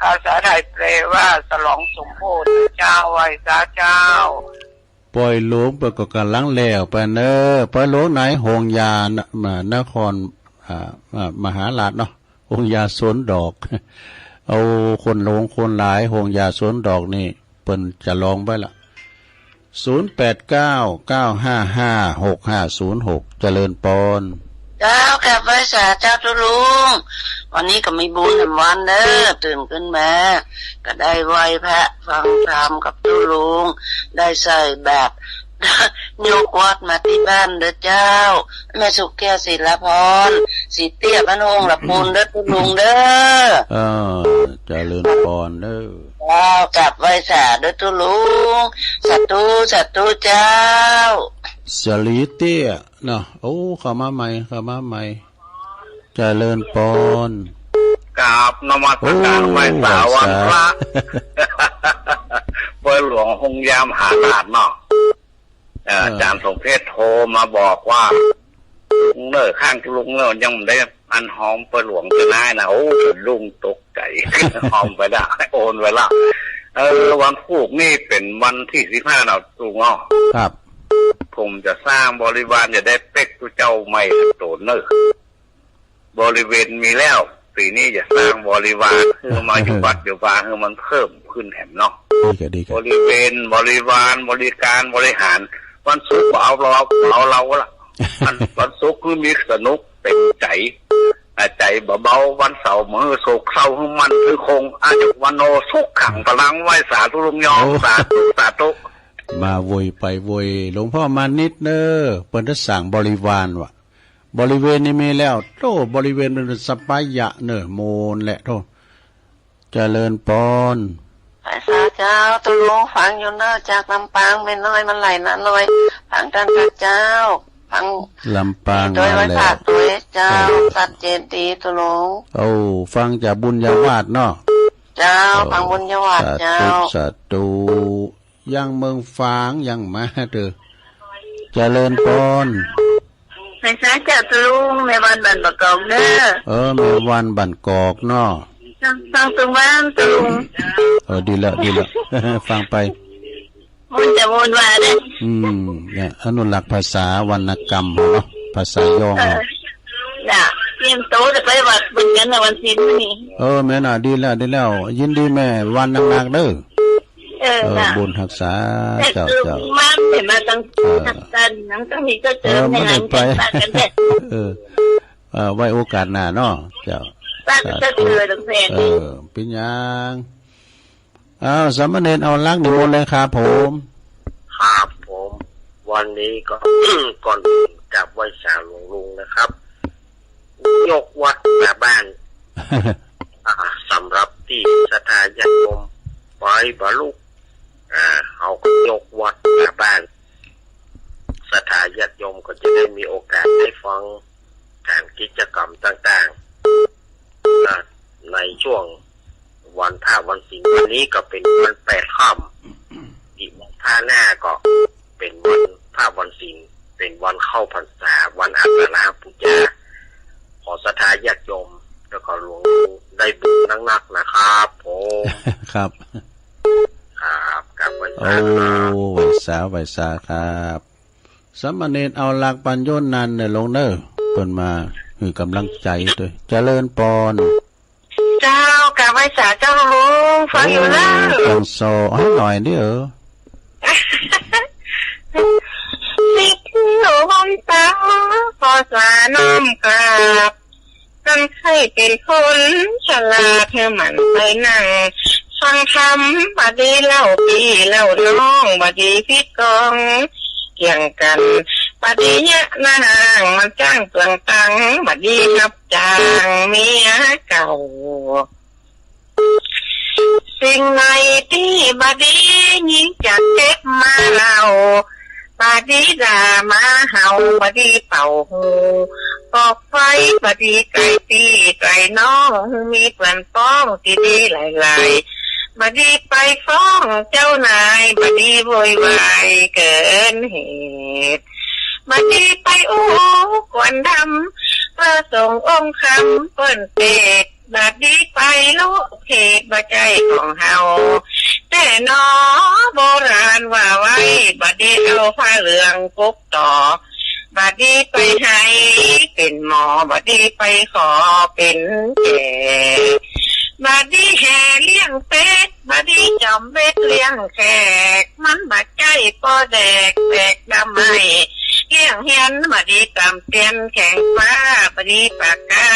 ภาษาไทยแปลว่าฉลองสมโภชนะเจ้าไหว้สาเจ้า
ปล่อยหลวงเปิดก็กันลังแล้วไปเนอปล่อยหลวงไหนโฮงยานครมหาราชเนาะโฮงยาสวนดอกเอาคนหลงคนหลายโฮงยาสวนดอกนี่เปิ้นจะลองไปละ0899556506เจริญปอน
เจ้าแก่ไว้สาเจ้าทุลุงวันนี้ก็มีบุญวันเด้อตื่นขึ้นมาก็ได้ไหว้พระฟังธรรมกับทุลุงได้ใส่แบบยกวัดมาที่บ้านเด้อเจ้าแม่สุขแก้วศิลพรสีเตี้ยพระนงละปูนเด้อทุลุงเด้อ
เจริญปอนเด้อ
เจ้ากลับไว้สาเด้อทุลุงสัตตุเจ้า
สลีเตี้ยเนาะโอ้เข้ามาใหม่เจริญปอน
กราบนมัสการไหว้สาวันพระเบอร์หลวงหงยามหาราชเนาะอาจารย์สมเพชรโทรมาบอกว่าเนื้อข้างลุงเนื้อยังได้อันหอมเบอร์หลวงจะได้นะโอ้ลุงตกใจหอมไปได้โอนไปละวันพูกนี่เป็นวันที่15เนาะลุงเนาะ
ครับ
ผมจะสร้างบริวารจะได้เป็กตัวเจ้าไม่โตเนอร์บริเวณมีแล้วปีนี้จะสร้างบริวารคือมาอยู่วัดอยู่วาคือมันเพิ่มขึ้นแถมเนาะบริเวณบริวารบริการบริหารวันศุกร์เอาเราละวันศุกร์คือมีสนุกเต็มใจใจเบาๆวันเสาร์มือโศกเศร้าคือมันคือคงอาจจะวันโนสุขขังพลังไหวสาธุลุงยองสาธุ
มาโวยไปโวยหลวงพ่อมานิดเนอเปิ้นจะสั่งบริวารว่ะบริเวณนี้มีแล้วโตบริเวณเป็นสปายะเนอโมนแหละโตเจริญปอน
ภาษาเจ้าตุลุงฟังอยู่เนอจากลำปางไม่น้อยมันไหลนะน้อยฟังกันพระเจ้าฟัง
ลำปาง
โดยไว้ฝากตัวเจ้าสัจเจนตีตุลุง
ฟังจากบุญญาวาสเนาะ
เจ้าฟังบุญญาวาสเจ้า
สาธุยังเมืองฟางยังมาเด้อเจริญปอน
ภาษาเจ้าตุลุงแม่วันบันประกอบเด้อ
แม่วันบันกอกเนาะ
ฟังตรงบ้านตุลุง
ดีแล้วฟังไป
มันจะวนว่าเด้
เนี่ยอนุรักษ์ภาษาวรรณกรรมเนาะภาษายอง
น่ะเตรียมโตจะไปวัดบุญกันในวันศีลนี่
แม่น่ะดีแล้วยินดีแม่วันนักๆเด้อบุญรักษาเจ้า
มาเป็นมาตั้งกันนั้นก็มีก็เจอในงานกันแท้
ไว้โอกาสหน้าเนาะเจ้า
จะเจอตั้งแต่
เป็นยังสามเณรเอาลักนิมนต์เลยครับผม
วันนี้ก็ ก่อนกับไหว้สาหลวงลุงนะครับยกวัดหน้าบ้านสำหรับที่ศรัทธาญาติโยมไปบรรลุเอายกวัดหน้าบ้านศรัทธาญาติโยมก็จะได้มีโอกาสได้ฟังการกิจกรรมต่างๆในช่วงวันพระวันศีลวันนี้ก็เป็นวัน8 ค่ำอีกวันท่าหน้าก็เป็นวันพระวันศีลเป็นวันเข้าพรรษาวันอาสาฬหบูชาขอศรัทธาญาติโยมแล้วก็หลวงได้บุญนักๆนะครับผม
ครับ
กับวัน
เสาร์วันเสาร์ครับสามเณรเอาหลักปัญโยนันเนี่ยลงเด้อเพิ่นมาคือกำลังใจด้วยเจริญปอน
เจ้ากราบไหว้สาเจ้าลุงฟังอยู่แล้ว
ต้องโซ่ให้หน่อยดิ
สิหนูบนตาพอสาน้อมกราบกันเคยเป็นคนฉลาดเธอหมั่นไปนั่งฟังธรรมบดีเล่าปีเล่าน้องบดีพี่กองเกี่ยงกันบดีเยอะนางมันจ้างเปลืองตังบดีนับจางเมียเก่าสิ่งไหนที่บดียิ่งจัดเก็บมาเล่าบดีด่ามาเห่าบดีเป่าหูปอกไฟบดีไก่ตีไก่น้องมีเปลือนป้องที่ดีหลายๆ บัดนี้ไปฟ้องเจ้านายบัดนี้โวยวายเกินเหตุบัดนี้ไปกวนดำพระสงฆ์องค์คำเปิ้นเปดบัดนี้ไปลูกเพศบัดใจของเฮาแต่นอโบราณว่าไว้บัดนี้เอาผ้าเหลืองกุกต่อบัดนี้ไปให้เป็นหมอบัดนี้ไปขอเป็นแก่บัดนี้แห่เลี้ยงเป็ดบัดนี้จอมเบ็ดเลี้ยงแขกมันบัดใจปอแดกแบกดำไม้เลี้ยงเฮียนบัดนี้ตำเตียนแข็งฟ้าบัดนี้ปากกา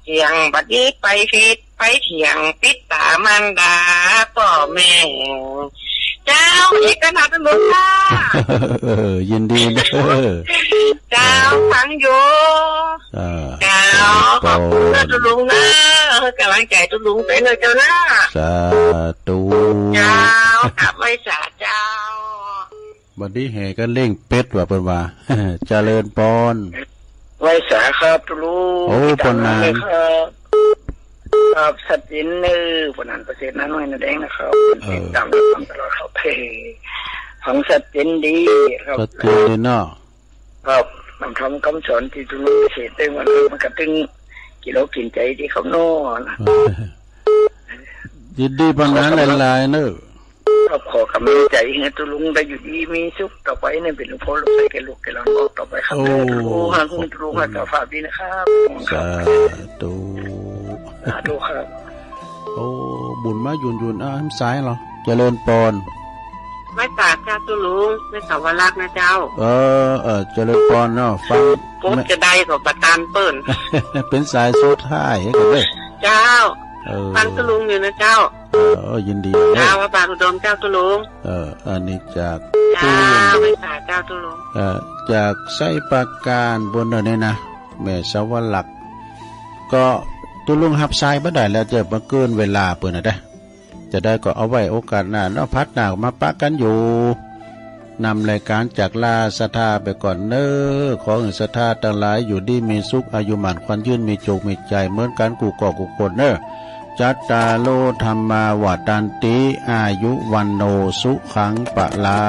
เสียงบัดนี้ไปผิดไปเถียงปิดตามันดาพ่อแม่เจ้าเอกนาถลุงค่ะ
ยินดีเด้อ
เจ้าฟังอยู่เจ้าขอบคุณนะตุลุงนะกำลังใจตุลุงไปเลยเจ้านะ
สาธุ
เจ้ากลับไว้สาเจ้า
บัดนี้แห่ก็เล่งเป็ดว่าเพิ่นว่า เจริญพร
ไว้สาครับตุลุง
โอ้ปนนาน
ครับสัตว์ยินปนนานประเสริฐน้อยนะแดงนะครับเป็นตามความตลอดเขาเพของสัตว์ยินดีครับ
สัตว์ยินดีเนาะ
ครับนำทำคำสอนที่ตุลุงเสร็จได้วันมันก็ตึงกิโลกินใจที่เขาโน่นะ
ยินดีปานนั้นหลายๆเนอะ
ขอกำลังใจให้ตุลุงได้อยู่ดีมีสุขต่อไปเนี่ยเป็นหลวงพ่อลูกใส่แกลูกแกหลานบอกต่อไปครับตุลุงให้คุณตุลุงให้ต่อฝากดีนะครับ
สาธุ
สาธุครับ
โอ้บุญมายุนอ้ามซ้ายเหรอเจริญพร
ไม่ปากเจ้าตุลุงไม่สาวรักนะเจ้า
เจริญพรเนาะฟัง
ปุ๊บจะได้กับประธานเปิ้น
เป็นสายโซท้ายกันเลย
เจ้าฟังตุลุงอยู่นะเจ้า
ยินดี
เจ้าว่าปากอุดมเจ้าตุลุง
อันนี้จาก
เจ้าไม่ปากเจ้าตุลุง
จากไส้ปากการบนนี่นะแม่สาวลักก็ตุลุงหับทรายบ่ได้แล้วเจอมาเกินเวลาเปิ้นน่ะเด้จะได้ก็เอาไว้โอกาสหน้าเนาะพัดหน้ามาปะกันอยู่นำรายการจากลาศรัทธาไปก่อนเน้อขอให้ศรัทธาทั้งหลายอยู่ดีมีสุขอายุมั่นขวัญยืนมีโชคมีใจเหมือนกันกูก่อกูคนเน้อจัตตาโลธรรมาวาตันติอายุวันโนสุขังปะลา